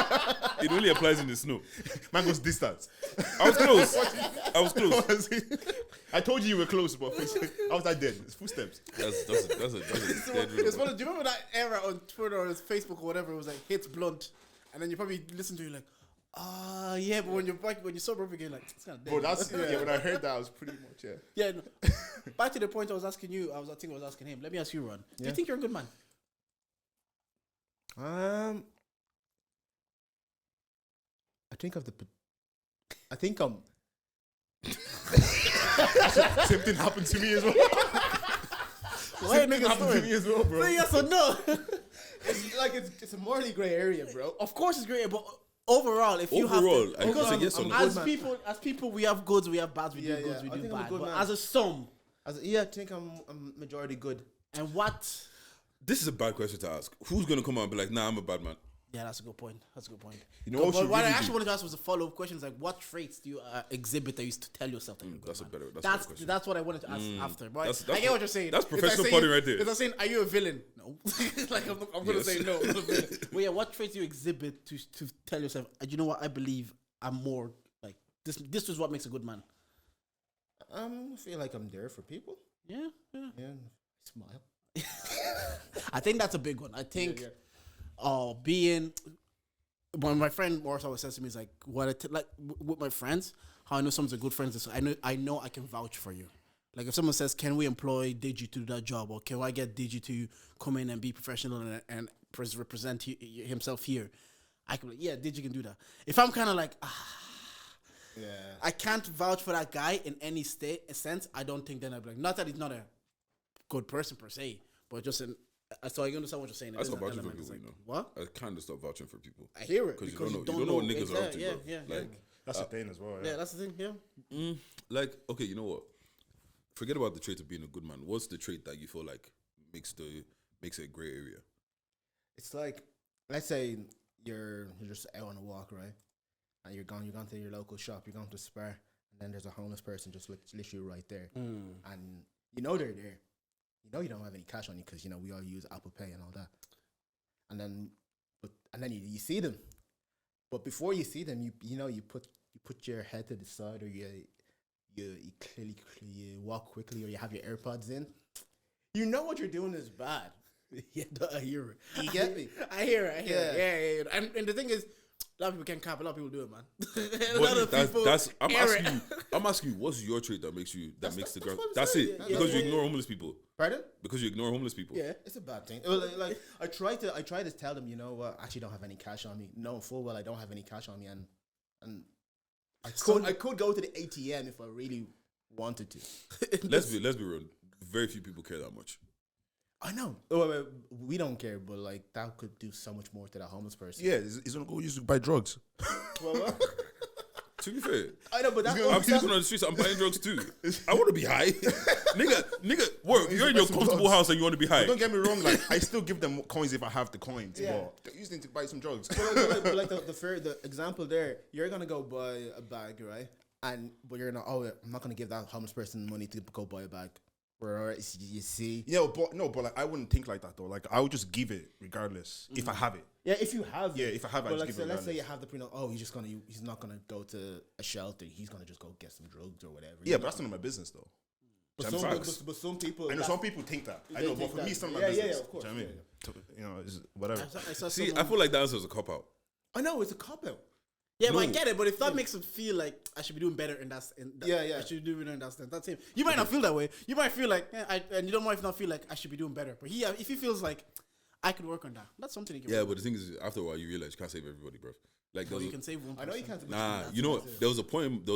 It only applies in the snow. Man goes distance. I was close. I was close. What was it? I told you were close, but I was that dead. It's footsteps. That's a dead riddle, It's bro. one of, do you remember that era on Twitter or Facebook or whatever? It was like hits blunt, and then you probably listen to it like, yeah. But when you're back, when you sober up again, like it's kind of dead. Bro, that's yeah. When I heard that, I was pretty much Yeah. No. Back to the point I was asking you. I think I was asking him. Let me ask you, Ron. Do you think you're a good man? I think I'm. Same thing happened to me as well. Why Same thing happened to me as well, bro. Say yes or no? It's like it's a morally gray area, bro. Of course, it's great, but overall, if you Overall, have I to, could say yes or I'm no. good as man. people, we have goods, we have bads, we Yeah, do goods, yeah. we I do think I'm a bad. good But man. as a sum, I think I'm majority good. and what? This is a bad question to ask. Who's gonna come out and be like, nah, I'm a bad man? Yeah, that's a good point. That's a good point. You know what But should what I really actually do? wanted to ask was a follow up question: is like, what traits do you exhibit that you used to tell yourself that you're a good That's a man? better That's question. what I wanted to ask after. But That's I get what you're saying. that's It's like professional saying- potting right there. It's like saying, are you a villain? No. Like I'm gonna Yes. say no. I'm not a villain. Well, yeah, what traits do you exhibit to tell yourself? You know what? I believe I'm more like this. This is what makes a good man. I feel like I'm there for people. Yeah, yeah. Yeah, smile. I think that's a big one. I think, being when my friend Morris always says to me, is like with my friends, how I know someone's a good friend is I know I can vouch for you. Like if someone says, "Can we employ Digi to do that job?" or "Can I get Digi to come in and be professional and represent himself here?" I can be like, "Yeah, Digi can do that." If I'm kind of like, Yeah. I can't vouch for that guy in any sense, I don't think then I'd be like, not that he's not a good person per se, but just so I understand what you're saying. I stop There's an vouching for element. It's people, like, you know. what? I kind of stop vouching for people. I hear it Because because you don't know what niggas are up to, yeah, bro. yeah, Like, That's the thing as well. yeah. That's the thing. Yeah. like, okay, you know what? Forget about the trait of being a good man. What's the trait that you feel like makes it a gray area? It's like, let's say you're just out on a walk, right? And you're gone to your local shop, you're going to Spar, and then there's a homeless person just literally right there, and you know they're there. You know you don't have any cash on you because you know we all use Apple Pay and all that. And then, but and then you see them, but before you see them, you put your head to the side, or you clearly you walk quickly, or you have your AirPods in. You know what you're doing is bad. Yeah, I hear it. You get me? I hear it. Yeah. And the thing is, a lot of people can't cap. A lot of people do it, man. I'm asking you, what's your trait that makes the girl? That's That's what I'm it. saying. Because you ignore homeless people. Pardon? Because you ignore homeless people. Yeah. It's a bad thing. Like I try to tell them, you know what? I actually don't have any cash on me. Knowing full well I don't have any cash on me, and I could go to the ATM if I really wanted to. Let's be real. Very few people care that much. I know. We don't care, but like that could do so much more to that homeless person. Yeah, he's gonna go use to buy drugs. Well, To be fair, I know, but that's I'm sleeping on the streets. I'm buying drugs too. I want to be high, nigga. Work. You're in your comfortable house and you want to be high. But don't get me wrong. Like, I still give them coins if I have the coins. Yeah. But they're using it to buy some drugs. but like the example there, you're gonna go buy a bag, right? But you're not. Oh, I'm not gonna give that homeless person money to go buy a bag. Where you see, Yeah, but like I wouldn't think like that though. Like I would just give it regardless if I have it. yeah, if you have, Yeah, if I have it, I But just like, give so it let's say you regardless. have the he's not gonna go to a shelter. He's gonna just go get some drugs or whatever. Yeah, but that's none of my business though. But Jam some, facts. but some people, I know that's- some people think that. I they know, but think for that. me, it's none of my Yeah, yeah, business. of course, Do you know what I mean? You know, it's whatever. I saw See, someone- I feel like the answer is a cop out. I know it's a cop out. Yeah, but I No. get it. But if that makes him feel like I should be doing better in that, Yeah. I should be doing better in that sense. That's him. You might not feel that way. You might feel like, and you don't might not feel like I should be doing better. But if he feels like I could work on that, that's something he can. Yeah, work but the thing is, after a while, you realize you can't save everybody, bro. Like, on. there was You a- can save one. I know you can't. Nah, that's- you know what? that's it. There was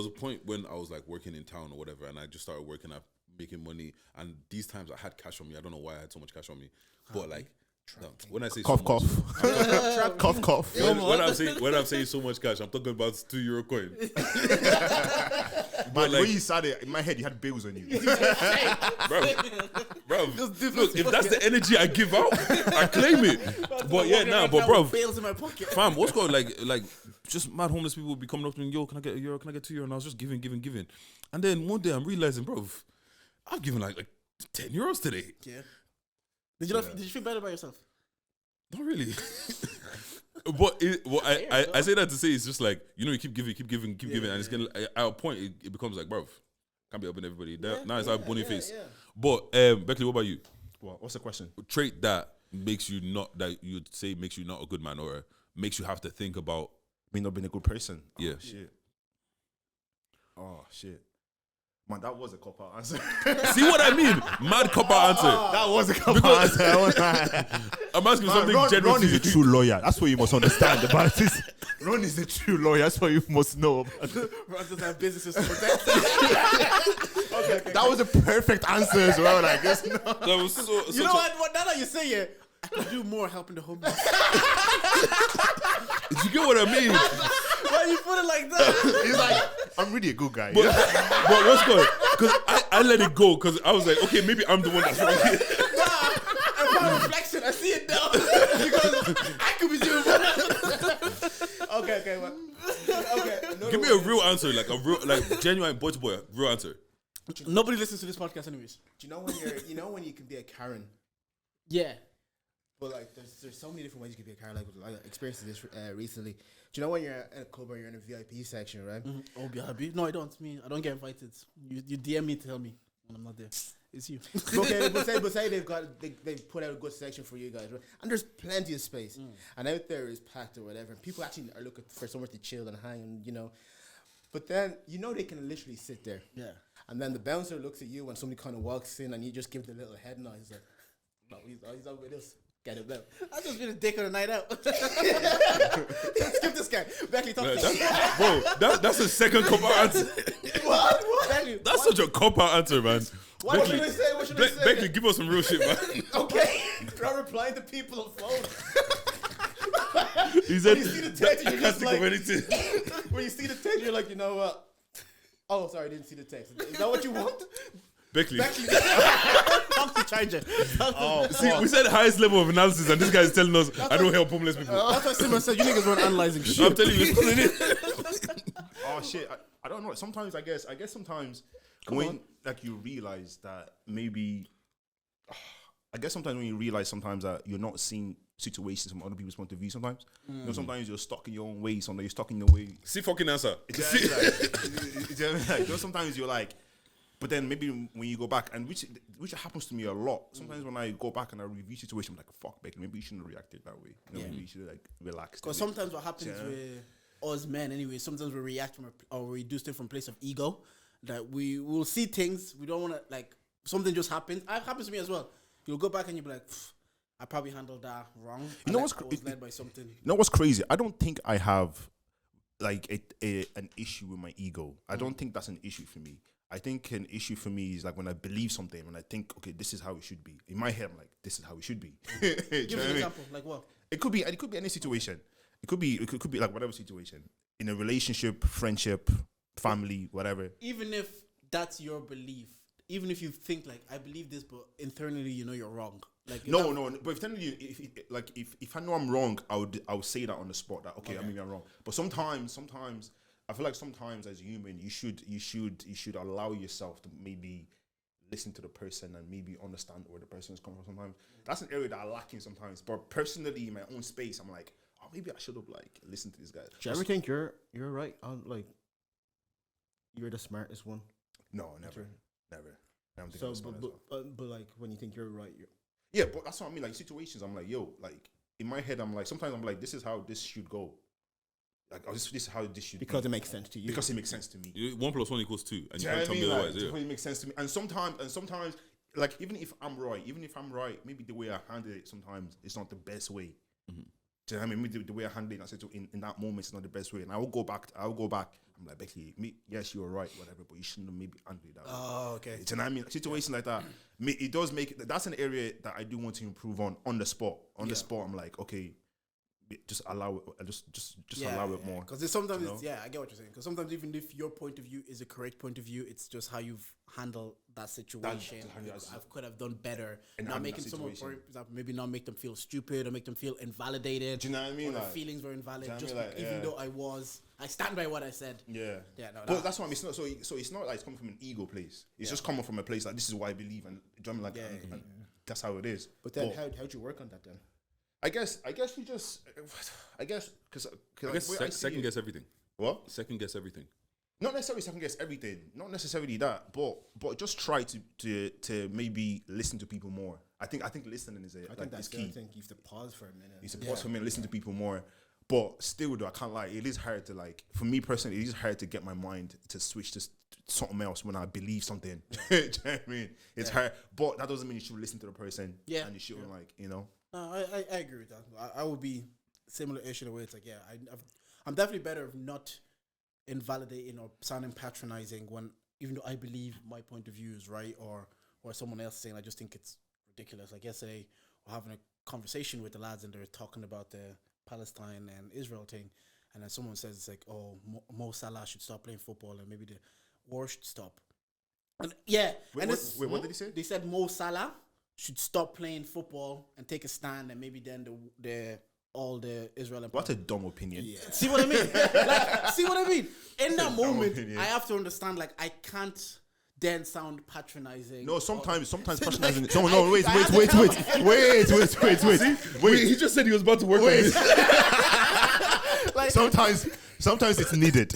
a point when I was like working in town or whatever, and I just started working up, making money. And these times I had cash on me. I don't know why I had so much cash on me, but like, no, when I say Cough, so much, cough, cough. when I'm saying so much cash, I'm talking about €2 coin. But like- when you said it, in my head, you had bills on you. bro. Look, if that's the energy I give out, I claim it. But yeah, nah, but bro, Bills in my pocket. fam, what's going like just mad homeless people would be coming up to me, yo, can I get €1? Can I get €2? And I was just giving. And then one day I'm realizing, bro, I've given like €10 today. Yeah. Did you feel better about yourself? Not really. But I say that to say it's just like, you know, you keep giving, and it's getting at a point it becomes like, bro, can't be helping everybody. Now it's like bony face. yeah. But Beckley, what about you? What's the question? Trait that makes you not, that you'd say makes you not a good man, or makes you have to think about. Me not being a good person. Yeah. Oh shit. Man, that was a cop out answer. See what I mean? Mad cop out answer. That was a cop out answer. I'm asking something Ron general. is a true lawyer. That's what you must understand about this. Ron is a true lawyer. That's what you must know. Ron doesn't have businesses to protect. That was a perfect answer as well. I guess. No. That was so. You know what? Now that you say it, I could do more helping the homeless. You get what I mean? Why you put it like that? He's like, I'm really a good guy. But what's going? Because I let it go because I was like, okay, maybe I'm the one that's wrong here. Upon reflection, I see it now because I could be doing more. Okay, well, Give me a real answer, like a real, like genuine boy to boy, real answer. Nobody listens to this podcast, anyways. Do you know when you can be a Karen? Yeah. But like, there's so many different ways you can be a Karen. Like, I experienced this recently. Do you know when you're at a club or you're in a VIP section, right? Oh, BRB. No, I don't. I don't get invited. You DM me to tell me when I'm not there. It's you. Okay, but say they've put out a good section for you guys, right? And there's plenty of space, and out there is packed or whatever. And people actually are looking for somewhere to chill and hang, and you know. But then they can literally sit there. Yeah. And then the bouncer looks at you when somebody kind of walks in, and you just give the little head nod. He's like, "No, he's out with us. Get him out." I just been a dick on a night out. Skip this guy. Beckley, talk to me. Bro, that's a second cop out answer. What? Beckley, That's such a cop out answer, man. What should I say? What should I say? Beckley, give us some real shit, man. Okay, try replying to people on phone. He said, When you see the text, I you're can't just think of like- anything. When you see the text, you're like, you know what? Oh, sorry, I didn't see the text. Is that what you want? Beckley. talk to Charger. See, we said highest level of analysis, and this guy is telling us, I don't help homeless people. That's why Simon said you niggas weren't analyzing shit. I'm telling you, it's calling it. Oh shit! I don't know. Sometimes I guess sometimes when like you realize that maybe I guess sometimes when you realize sometimes that you're not seeing situations from other people's point of view. Sometimes, you know, sometimes you're stuck in your own way. Sometimes you're stuck in the way. See fucking answer. You know, sometimes you're like, but then maybe when you go back, and which happens to me a lot. Sometimes when I go back and I review situation, I'm like, fuck, Becky, maybe you shouldn't have reacted that way. You know, maybe you should like relax. Because sometimes what happens with us men, anyway, sometimes we react or we do stuff from a place of ego. That we will see things we don't want to, like, something just happens. It happens to me as well. You'll go back and you'll be like, I probably handled that wrong. You know I what's was led by something. You know what's crazy? I don't think I have like an issue with my ego. I don't think that's an issue for me. I think an issue for me is like when I believe something, when I think, okay, this is how it should be. In my head, I'm like, this is how it should be. Give me an example. Like what? It could be any situation. It could be like whatever situation. In a relationship, friendship, family, whatever. Even if that's your belief, even if you think like, I believe this, but internally you know you're wrong. Like No. But if I know I'm wrong, I would say that on the spot. That okay, maybe I'm wrong. But sometimes I feel like sometimes as a human, you should allow yourself to maybe listen to the person and maybe understand where the person is coming from. Sometimes that's an area that I lack in sometimes. But personally, in my own space, I'm like, oh, maybe I should have like listened to this guy. Do you ever think you're right on like you're the smartest one? No, never. I don't think So, I'm smart as well. but like when you think you're right, Yeah, but that's what I mean. Like situations, I'm like, yo, like in my head, I'm like, sometimes I'm like, this is how this should go. Like, oh, this is how this should because be. it makes sense to you. Because it makes sense to me. 1 + 1 = 2, and you Do can't tell me know what I mean? otherwise. Like, Yeah. it makes sense to me. And sometimes, like even if I'm right, maybe the way I handle it sometimes it's not the best way. Mm-hmm. Do you know what I mean? Maybe the way I handle it in that moment is not the best way. And I will go back. I'm like, Becky, yes, you were right, whatever, but you shouldn't have maybe handled it that way. Oh, okay. Do you know what I mean? Situations like that, it does make that's an area that I do want to improve on the spot. On the spot, I'm like, okay, just allow it, just allow it more. Because sometimes, you know? I get what you're saying. Because sometimes even if your point of view is a correct point of view, it's just how you've handled that situation. I could have done better. Not making someone, for example, maybe not make them feel stupid or make them feel invalidated. Do you know what I mean? Or Like, the feelings were invalid. do you know Just what I mean? Like, even though I stand by what I said. Yeah. No, But that's what I mean. It's not, so it's not like it's coming from an ego place. It's just coming from a place like this is what I believe, and do you know what I mean? And that's how it is. But then how'd you work on that then? I guess you just because Second guess everything. What? Second guess everything. Not necessarily second guess everything. Not necessarily that, but just try to maybe listen to people more. I think listening is That's key. I think you have to pause for a minute. You should pause for a minute, listen to people more. But still, though, I can't lie. It is hard to for me personally. It is hard to get my mind to switch to something else when I believe something. Do you know what I mean? It's hard, but that doesn't mean you should listen to the person. Yeah. And you shouldn't No, I agree with that. I would be similar issue the way it's like, I'm definitely better of not invalidating or sounding patronizing when, even though I believe my point of view is right or someone else saying I just think it's ridiculous. Like yesterday, we're having a conversation with the lads and they're talking about the Palestine and Israel thing, and then someone says it's like, oh, Mo Salah should stop playing football and maybe the war should stop. And what did he say? They said Mo Salah should stop playing football and take a stand, and maybe then all the Israel and What a dumb opinion. Yeah. See what I mean? See what I mean? In that moment, I have to understand, like, I can't then sound patronizing. No, sometimes patronizing. Like, No, wait. He just said he was about to work on this. Like, Sometimes it's needed.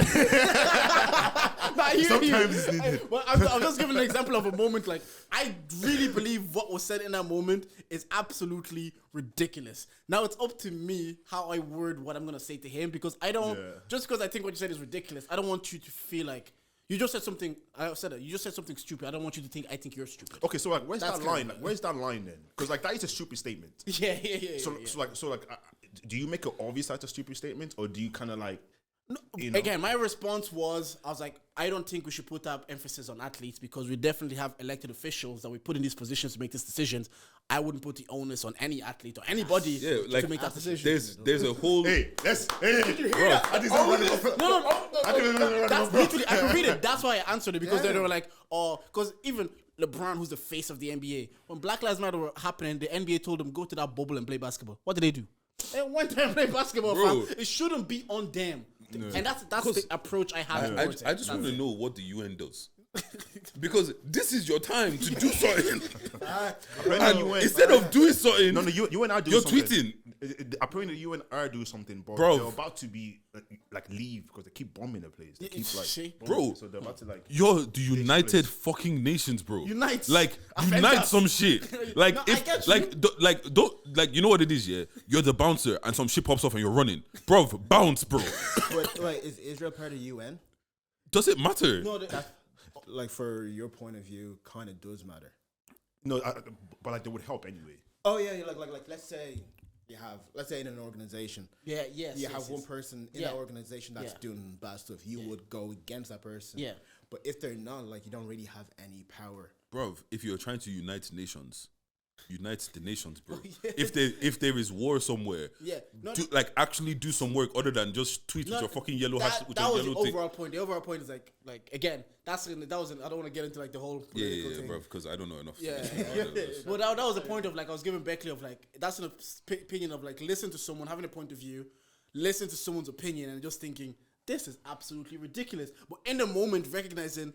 Sometimes it's needed. Well, I'm just giving an example of a moment. Like, I really believe what was said in that moment is absolutely ridiculous. Now it's up to me how I word what I'm gonna say to him, because I don't just because I think what you said is ridiculous. I don't want you to feel like you just said something. I said that you just said something stupid. I don't want you to think I think you're stupid. Okay, so like, where's that line? Like, where's that line then? Because like that is a stupid statement. Yeah. So do you make it obvious that's a stupid statement, or do you kind of like? No, again, my response was, I was like, I don't think we should put that emphasis on athletes, because we definitely have elected officials that we put in these positions to make these decisions. I wouldn't put the onus on any athlete or anybody to make that decision. There's a whole. Did you hear that? No. That's literally, I can read it. That's why I answered it, because they were like, because even LeBron, who's the face of the NBA, when Black Lives Matter were happening, the NBA told him, go to that bubble and play basketball. What did they do? They went there and played basketball, fam. It shouldn't be on them. No. And that's the approach I have. I just want to know what the UN does. Because this is your time to do something. Instead of doing something, you and I do you're something. tweeting. Apparently, the UN are doing something, but Bro. they're about to be like leave because they keep bombing the place. They keep See? bombing Bro. it, so they're about to like. Yo, the United place. fucking Nations, bro. Unite. Like, Avengers. unite some shit. Like, No, I if, get like, you know what it is, yeah? You're the bouncer and some shit pops off and you're running. Bro, bounce, bro. Wait, is Israel part of UN? Does it matter? No, Like, for your point of view, kind of does matter. No, but like they would help anyway. Oh yeah, like let's say let's say in an organization, yes. have one person in Yeah. that organization that's Yeah. doing bad stuff. You would go against that person. Yeah. But if they're not, like, you don't really have any power. Bro, if you're trying to unite nations, unite the nations, bro. Yeah. If there is war somewhere, Yeah. No, actually do some work other than just tweet with your fucking yellow hash with that your was yellow the thing. overall point. The overall point is like again, that was I don't want to get into like the whole political Yeah, thing. bro, because I don't know enough. Yeah, Yeah. but that was the point of like I was giving Beckley of like that's an opinion of like listen to someone having a point of view, listen to someone's opinion and just thinking this is absolutely ridiculous. But in the moment recognizing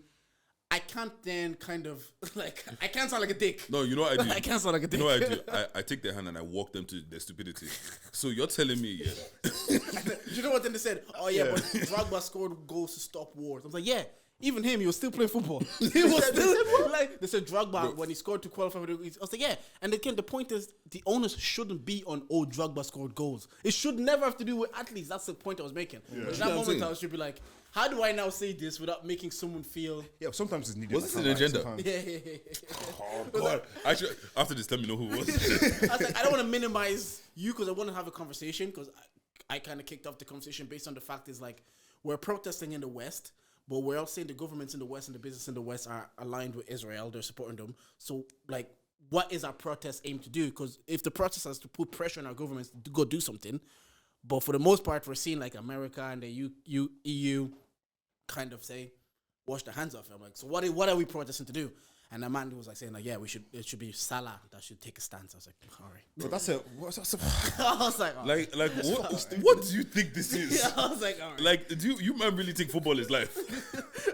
I can't then kind of like I can't sound like a dick. No, you know what I do? I can't sound like a dick. You know what I do? I take their hand and I walk them to their stupidity. So you're telling me, You know what then they said? Oh yeah, but Drogba scored goals to stop wars. I was like, yeah. Even him, he was still playing football. He was still like they said Drogba when he scored to qualify for the. I was like, yeah. And again, the point is the onus shouldn't be on Drogba scored goals. It should never have to do with athletes. That's the point I was making. But in that You know what I'm moment, saying? I should be like, how do I now say this without making someone feel? Yeah, sometimes it's needed. What's like, the like, agenda? sometimes- Yeah. oh god. Actually, after this, let me know who it was. I was like, I don't want to minimize you because I want to have a conversation because I kind of kicked off the conversation based on the fact is like we're protesting in the West, but we're all saying the governments in the West and the business in the West are aligned with Israel. They're supporting them. So like, what is our protest aim to do? Because if the protest has to put pressure on our governments to go do something, but for the most part, we're seeing like America and the EU kind of say, wash their hands off. I'm like, so what are we protesting to do? And the man was like saying like, yeah, it should be Salah that should take a stance. I was like, all right. But that's a I was like, all right. like what do you think this is? Yeah, I was like, all right. Like, do you man really think football is life?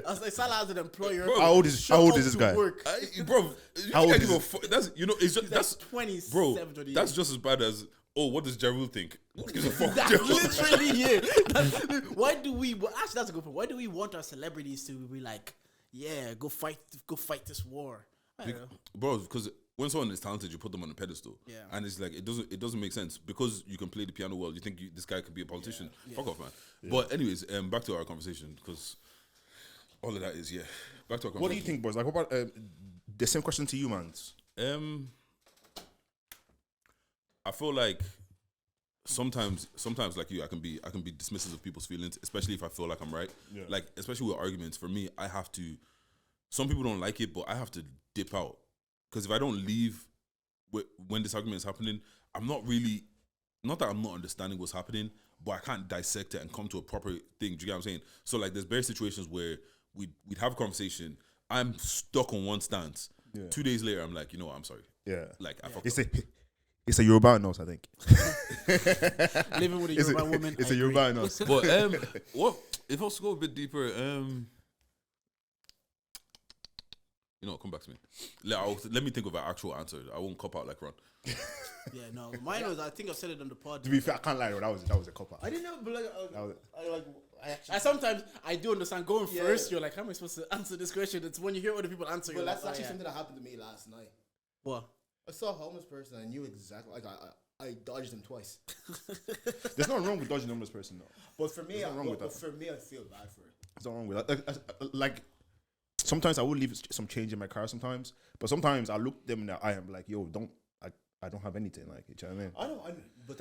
I was like, Salah as an employer. Bro, How old is show up this to guy? work. Bro, you How can't old give is a fuck. That's it's just that's 27, bro. 28. That's just as bad as what does Jarul think? Who gives a fuck? That's Jarul? literally it. Why do we? Well, actually, that's a good point. Why do we want our celebrities to be like, yeah, go fight this war? I don't know. Bro, because when someone is talented, you put them on a pedestal. Yeah. And it's like it doesn't make sense because you can play the piano well. You think this guy could be a politician? Fuck off, man. But anyways, back to our conversation because all of that is back to our conversation. What do you think, boys? Like, what about the same question to you, man? I feel like sometimes like you, I can be dismissive of people's feelings, especially if I feel like I'm right. Yeah. Like especially with arguments. For me, I have to. Some people don't like it, but I have to dip out because if I don't leave when this argument is happening, I'm not really. Not that I'm not understanding what's happening, but I can't dissect it and come to a proper thing. Do you get what I'm saying? So like, there's various situations where we'd have a conversation. I'm stuck on one stance. Yeah. 2 days later, I'm like, you know what? I'm sorry. Yeah. Like I fucked up. It's a Yoruba nose, I think. Living with a Yoruba woman. It's I a agree. Yoruba nose. But what if I was to go a bit deeper? You know, come back to me. Let me think of an actual answer. I won't cop out like Ron. Yeah, no. Mine was. I think I said it on the pod. To be fair, I can't lie, that was a cop out. I didn't know, but like, I actually. Sometimes I do understand going first. You're like, how am I supposed to answer this question? It's when you hear other people answer. But You're that's like, actually something that happened to me last night. What? I saw a homeless person. I knew exactly. Like I dodged him twice. There's nothing wrong with dodging a homeless person, though. But for me, There's nothing wrong with that. for me, I feel bad for it. There's nothing wrong with that. Like sometimes I will leave some change in my car sometimes, but sometimes I look them in the eye and be like, yo, I don't have anything. Like, you know what I mean? I know, but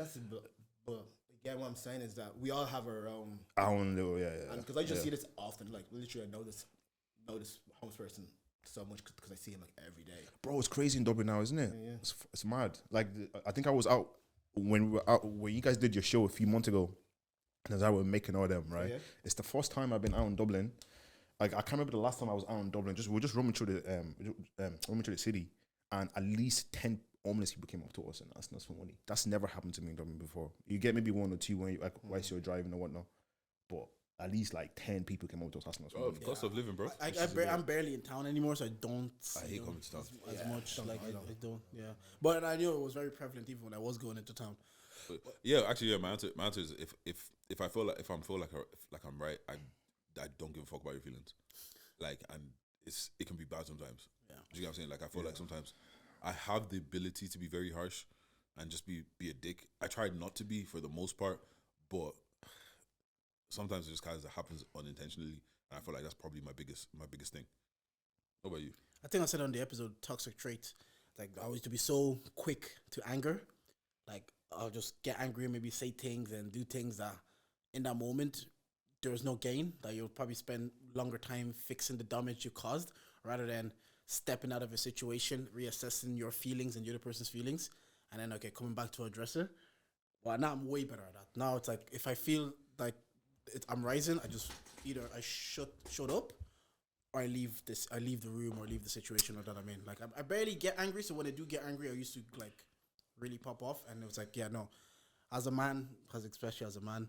but again, what I'm saying is that we all have our own. I don't know, yeah. And because I just see this often, like literally, I know this homeless person so much because I see him like every day. Bro, it's crazy in Dublin now, isn't it? Yeah. It's mad. Like, I think I was out when we were out when you guys did your show a few months ago, and as I were making all them, right? Yeah. It's the first time I've been out in Dublin. Like, I can't remember the last time I was out in Dublin. We were just roaming through the city, and at least 10 homeless people came up to us and asked us for money. That's never happened to me in Dublin before. You get maybe one or two when you whilst you're driving or whatnot, but at least like 10 people came up to us asking us for money. Cost of living, bro. I'm barely in town anymore, so I don't. I hate coming to town. as much. Like I don't. Yeah, but I knew it was very prevalent even when I was going into town. Yeah, actually, yeah. My answer is if I feel like I'm right, I don't give a fuck about your feelings. Like, and it can be bad sometimes. Yeah. Do you get what I'm saying? Like, I feel like sometimes I have the ability to be very harsh and just be a dick. I try not to be for the most part, but sometimes it just kind of happens unintentionally, and I feel like that's probably my biggest thing. What about you? I think I said on the episode toxic trait. Like I used to be so quick to anger. Like I'll just get angry and maybe say things and do things that in that moment there was no gain. That you'll probably spend longer time fixing the damage you caused rather than stepping out of a situation, reassessing your feelings and the other person's feelings, and then coming back to address it. Well, now I'm way better at that. Now it's like if I feel like I'm rising, I just either I shut up or I leave the room or leave the situation. Or that I mean, like I barely get angry. So when I do get angry, I used to like really pop off, and it was like, yeah, no. As a man, especially as a man,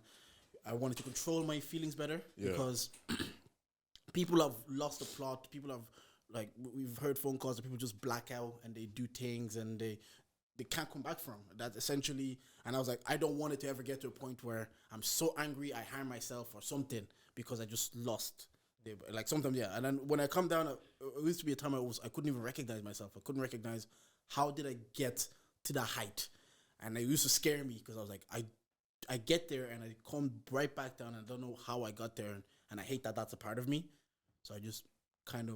I wanted to control my feelings better because people have lost the plot. People have we've heard phone calls that people just black out and they do things and they can't come back from. That's essentially, and I was like, I don't want it to ever get to a point where I'm so angry I harm myself or something because I just lost. Like sometimes, yeah. And then when I come down, it used to be a time I couldn't even recognize myself. I couldn't recognize how did I get to that height, and it used to scare me because I was like, I get there and I come right back down and I don't know how I got there, and I hate that that's a part of me. So I just kind of,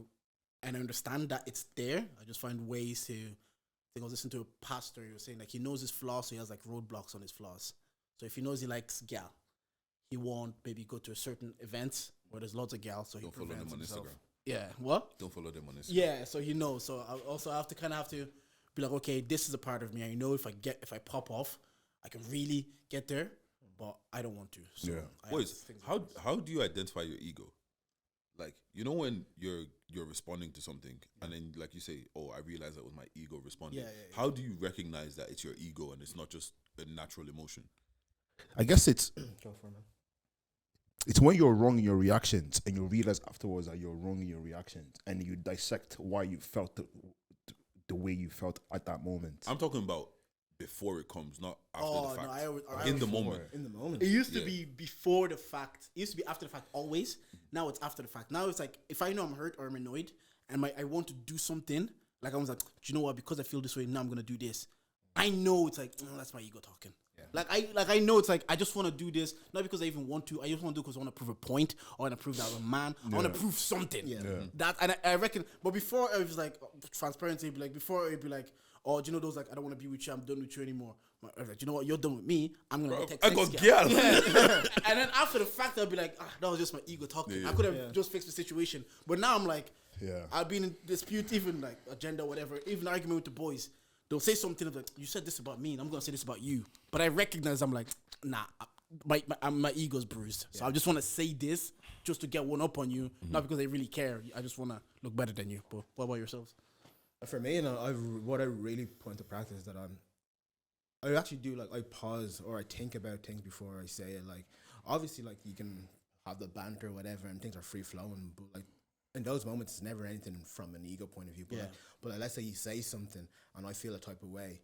and I understand that it's there. I just find ways to. I think I was listening to a pastor. He was saying like he knows his flaws, so he has like roadblocks on his flaws. So if he knows he likes gal, he won't maybe go to a certain event where there's lots of gal. So Don't he follow them prevents on himself. Instagram. Yeah, what? Don't follow them on Instagram. Yeah, so he knows. So I also have to be like, okay, this is a part of me. I know if I pop off, I can really get there, but I don't want to. So I Boys, have how do you identify your ego? Like, you know when you're responding to something and then like you say, oh, I realize that was my ego responding. Yeah. How do you recognize that it's your ego and it's not just a natural emotion? I guess it's Go for it, man. it's when you're wrong in your reactions and you realize afterwards that you're wrong in your reactions and you dissect why you felt the way you felt at that moment. I'm talking about before it comes, not after the fact. No, I always in the moment. In the moment. It used to be before the fact. It used to be after the fact always. Now it's after the fact. Now it's like if I know I'm hurt or I'm annoyed and I want to do something, like I was like, do you know what? Because I feel this way, now I'm gonna do this. I know it's like that's my ego talking. Yeah. I know it's like I just want to do this not because I even want to. I just want to do because I want to prove a point. I want to prove that I'm a man. I want to prove something. Yeah. That and I reckon. But before it was like transparency. It'd be like before it'd be like. Oh, do you know those like I don't want to be with you. I'm done with you anymore. Like, do you know what? You're done with me. I'm gonna go take. I got girl. And then after the fact, I'll be like, that was just my ego talking. I could have just fixed the situation. But now I'm like, I've been in dispute, even like agenda, whatever, even argument with the boys. They'll say something like, you said this about me, and I'm gonna say this about you. But I recognize I'm like, nah, my ego's bruised. So I just want to say this just to get one up on you, not because I really care. I just want to look better than you. But what about yourselves? For me, what I really put into practice is that I actually do like I pause or I think about things before I say it. Like obviously, like you can have the banter or whatever, and things are free flowing. But like in those moments, it's never anything from an ego point of view. But like, let's say you say something and I feel a type of way.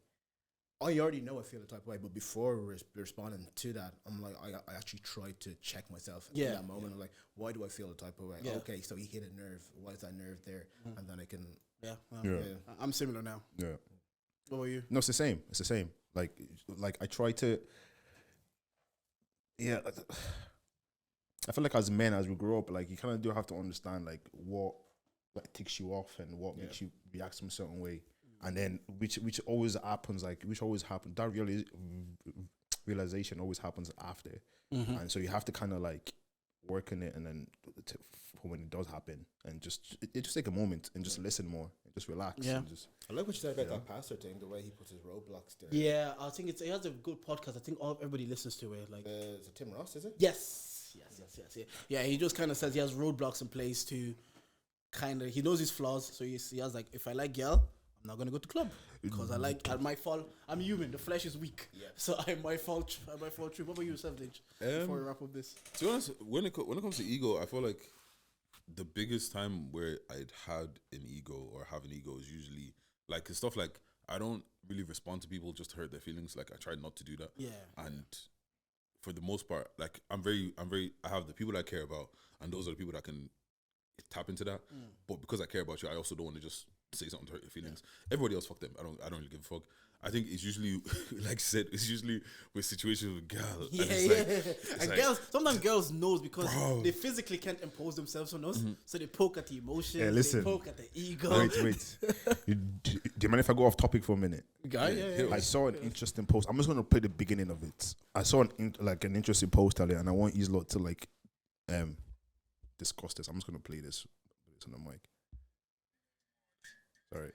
I already know I feel a type of way, but before responding to that, I'm like, I actually try to check myself in that moment. I'm like, why do I feel a type of way? Okay, so he hit a nerve. Why is that nerve there? And then I can. I'm similar now. Yeah. What about you? No, it's the same. It's the same. Like I try to. Yeah. I feel like as men, as we grow up, like you kind of do have to understand like what ticks you off and what makes you react some certain way, and then which always happens. That realization always happens after, and so you have to kind of like work on it, and then for when it does happen, and just take a moment and just listen more, and just relax. Yeah. And just, I like what you said about that pastor thing, the way he puts his roadblocks there. Yeah, I think it has a good podcast. I think everybody listens to it. Like, is it Tim Ross? Is it? Yes. Yeah, he just kind of says he has roadblocks in place to kind of, he knows his flaws. So he has like, if I like girl, I'm not going to go to club because I might fall. I'm human. The flesh is weak. Yeah. So I might fall through. What about you, Savage? Before we wrap up this. To be honest, when it comes to ego, I feel like the biggest time where I'd had an ego or have an ego is usually like stuff like I don't really respond to people just to hurt their feelings. Like I try not to do that. Yeah. And for the most part, like I have the people I care about, and those are the people that can tap into that. But because I care about you, I also don't want to just say something to hurt your feelings. Everybody else, fuck them. I don't really give a fuck. I think it's usually, like you said, it's usually with situations with girls. Yeah, and it's yeah. And like, girls, sometimes girls knows because they physically can't impose themselves on us, so they poke at the emotions, Yeah, listen. they poke at the ego. Wait. Do you mind if I go off topic for a minute? Yeah. I saw an interesting post. I'm just going to play the beginning of it. I saw an interesting post earlier, and I want you lot to like discuss this. I'm just going to play this. It's on the mic. Sorry.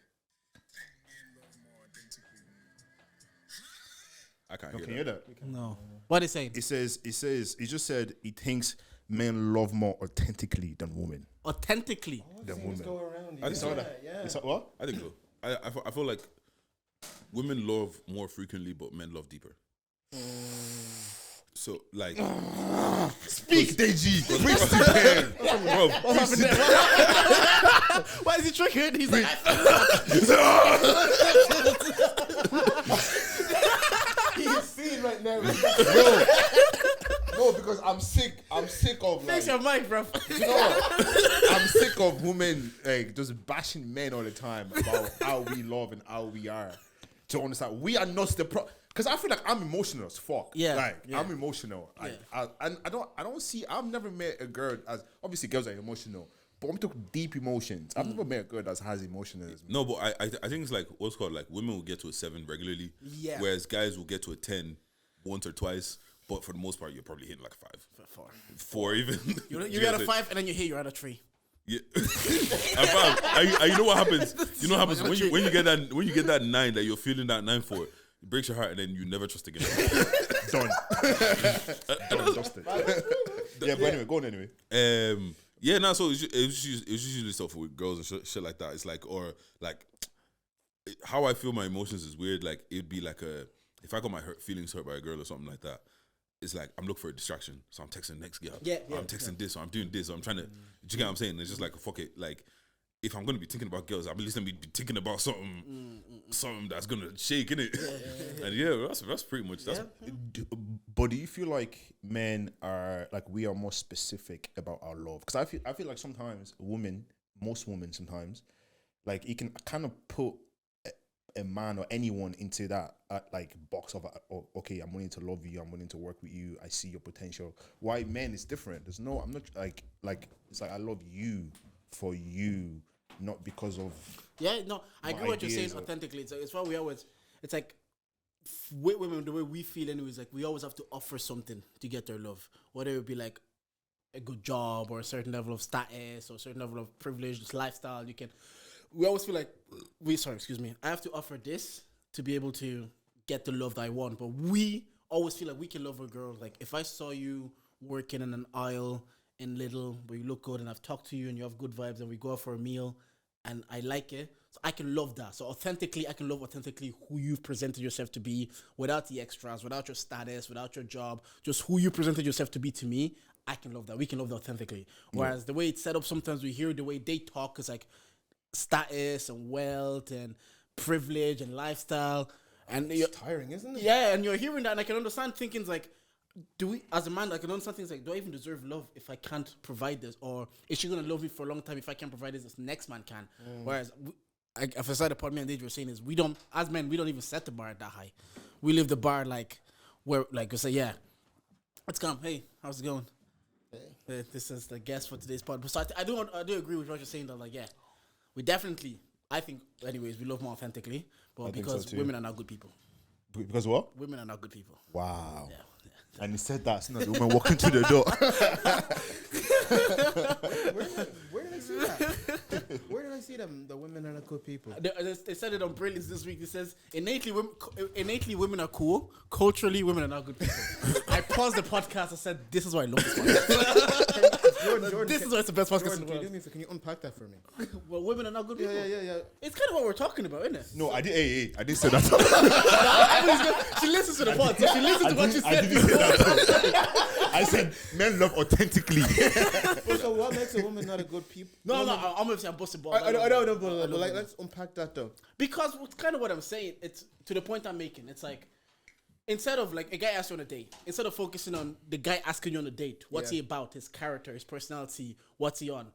I can't Can you hear hear that. that? No. What is saying? He just said he thinks men love more authentically than women. Authentically. Than women. Go around. I saw that. Yeah. You saw what? I think so. I feel like women love more frequently, but men love deeper. So like, Speak, Deji. Why is he triggered? He's like, He's seen right now. No, because I'm sick of fix your mic, bro. you know what? I'm sick of women like just bashing men all the time about how we love and how we are. To understand, we are not the because I feel like I'm emotional as fuck. Yeah, like yeah. I'm emotional. Yeah. I don't see. I've never met a girl as obviously girls are emotional, but I'm talking deep emotions. I've never met a girl that has emotion as me. no, but I think it's like what's called like women will get to a 7 regularly, Yeah. whereas guys will get to a 10 once or twice. But for the most part, you're probably hitting like a 5, 4 even. You got a 5 and then you hit, you're at a 3. Yeah. You know what happens? You know what happens when you get that 9 that you're feeling that 9 for. It breaks your heart and then you never trust again. Done. Dusted. Yeah, but anyway, go on anyway. So it's usually stuff with girls and shit like that. It's like, or like, how I feel my emotions is weird. Like, it'd be like if I got my feelings hurt by a girl or something like that, it's like, I'm looking for a distraction. So I'm texting the next girl. I'm texting this, or I'm doing this, or I'm trying to, do you get what I'm saying? It's just like, fuck it. Like, if I'm going to be thinking about girls, I'm at least going to be thinking about something that's going to shake, innit? And that's pretty much, that's, But do you feel like men are like we are more specific about our love? Because I feel like sometimes most women sometimes, like you can kind of put a man or anyone into that like box of okay, I'm willing to love you, I'm willing to work with you, I see your potential. Why men is different? There's no, I'm not like it's like I love you for you, not because of I agree what you're saying authentically. It's why we always, it's like with women, the way we feel anyways, like we always have to offer something to get their love, whether it be like a good job or a certain level of status or a certain level of privileged lifestyle. We always feel like I have to offer this to be able to get the love that I want. But we always feel like we can love a girl. Like if I saw you working in an aisle in Lidl where you look good and I've talked to you and you have good vibes and we go out for a meal and I like it, so I can love that. So authentically, I can love authentically who you've presented yourself to be without the extras, without your status, without your job, just who you presented yourself to be to me. I can love that. We can love that authentically. Whereas the way it's set up, sometimes we hear the way they talk is like status and wealth and privilege and lifestyle, and It's tiring, isn't it? Yeah, and you're hearing that, and I can understand thinking's like, do we, as a man, I can understand things like, do I even deserve love if I can't provide this, or is she gonna love me for a long time if I can't provide this next man can? Whereas, if I said the part me and Dave were saying is, we don't, as men, we don't even set the bar that high. We leave the bar like where, like we say, yeah, let's come. Hey, how's it going? This is the guest for today's pod. So I do agree with what you're saying. That like, yeah. We definitely, I think, anyways, we love more authentically, but because women are not good people. Because what? Women are not good people. Wow. Yeah. And he said that, so now the woman walking through the door. Where did I see that? Where did I see them? The women are not good people. They said it on Brilliance this week. It says, innately women are cool. Culturally, women are not good people. I paused the podcast and said, this is why I love this podcast. Jordan, This is why it's the best podcast in Jordan, the can you do world. me a favor? Can you unpack that for me? Well, women are not good people. Yeah. It's kind of what we're talking about, isn't it? No, I did. I didn't say that. She listens to the pod, so she listens to what you I said. didn't say that. I said men love authentically. So what makes a woman not a good people? No, I'm gonna say I'm busting balls. I know, but like, let's unpack that though. Because it's kind of what I'm saying. It's to the point I'm making. It's like, instead of like a guy asks you on a date, instead of focusing on the guy asking you on a date, what's he about, his character, his personality, what's he on?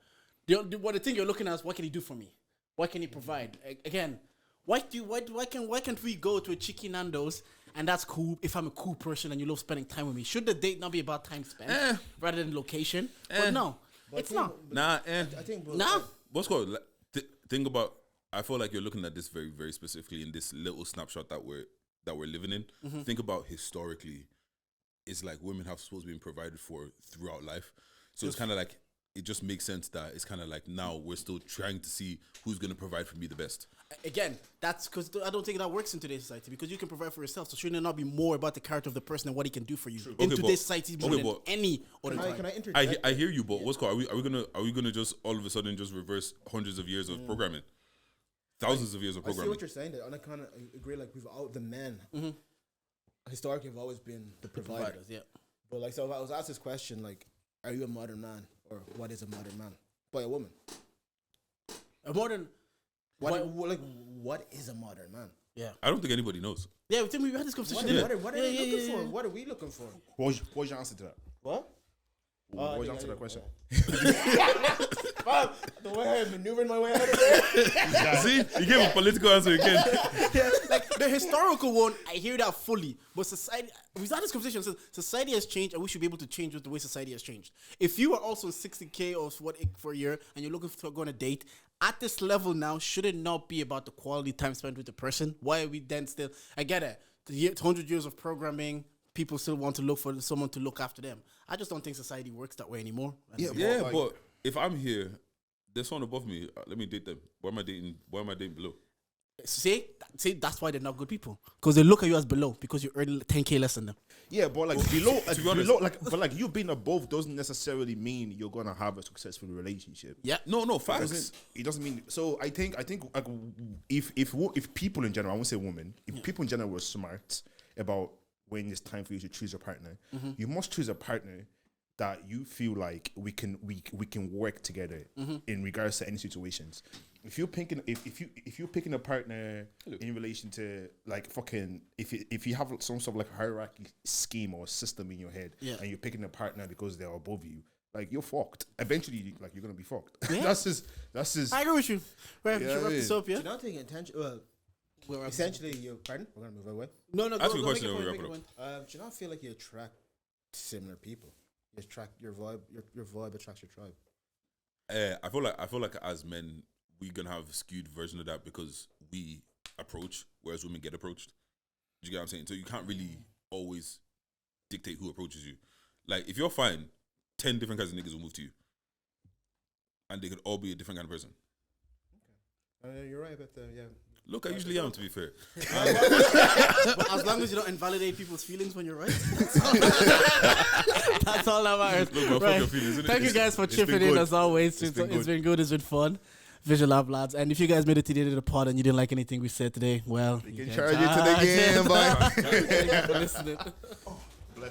The thing you're looking at is what can he do for me? What can he provide? Again, why can't we go to a Chicky Nando's and that's cool if I'm a cool person and you love spending time with me? Should the date not be about time spent rather than location? But no, it's not. Nah, I think, What's called? Think about. I feel like you're looking at this very, very specifically in this little snapshot that we're living in. Think about historically, it's like women have supposed to be provided for throughout life. So it's kind of like it just makes sense that it's kind of like now we're still trying to see who's going to provide for me the best. Again, that's because I don't think that works in today's society because you can provide for yourself. So shouldn't it not be more about the character of the person and what he can do for you in today's society more than any other time? Can I interject? I hear you, but what's called? Are we gonna just all of a sudden just reverse hundreds of years of programming, thousands of years of I see programming? what you're saying, and I kind of agree. Like the men historically have always been the providers. Providers, yeah. But like, so if I was asked this question, like, are you a modern man, or what is a modern man? By a woman. A modern. What is a modern man? Yeah. I don't think anybody knows. Yeah, we think we had this conversation. What are they looking for? What are we looking for? What was your answer to that? What? What was your answer to that question? The way I'm maneuvering my way out of there. See, you gave a political answer again. Yeah, like the historical one, I hear that fully. But society, we've had this conversation. So society has changed, and we should be able to change with the way society has changed. If you are also 60K or what for a year, and you're looking to go on a date at this level now, should it not be about the quality time spent with the person? Why are we then still? I get it. 100 years of programming. People still want to look for someone to look after them. I just don't think society works that way anymore. But if I'm here, there's someone above me. Let me date them. Why am I dating below? See, that's why they're not good people. Because they look at you as below because you earn 10K less than them. Yeah, but like below, to be honest, but like you being above doesn't necessarily mean you're gonna have a successful relationship. Yeah. No, facts. It doesn't mean. So I think like if people in general, I won't say women, if people in general were smart about when it's time for you to choose a partner, you must choose a partner that you feel like we can work together in regards to any situations. If you're picking if you're picking a partner in relation to like fucking if you have some sort of like hierarchy scheme or system in your head, and you're picking a partner because they're above you, like you're fucked. Eventually, like you're gonna be fucked. Yeah. That's just. I agree with you. Right, Yeah, should wrap I this up, yeah? Do you not think intention? Essentially, you pardon. We're gonna move away. No, Ask me a go, question make and a we point, wrap make it a up. point. Do you not feel like you attract similar people? You attract your vibe. Your vibe attracts your tribe. I feel like as men, we're gonna have a skewed version of that because we approach, whereas women get approached. Do you get what I'm saying? So you can't really always dictate who approaches you. Like if you're fine, 10 different kinds of niggas will move to you, and they could all be a different kind of person. You're right about that. Yeah. Look, I usually am, to be fair. But as long as you don't invalidate people's feelings when you're right, that's all that matters. Look, fuck Right. your feelings, innit? Thank you guys for It's chipping been in good. as always. It's been It's been good. It's been fun. Visual Lab lads. And if you guys made it to the end of the pod and you didn't like anything we said today, well, You can charge it to the game, boy. Thank you for listening.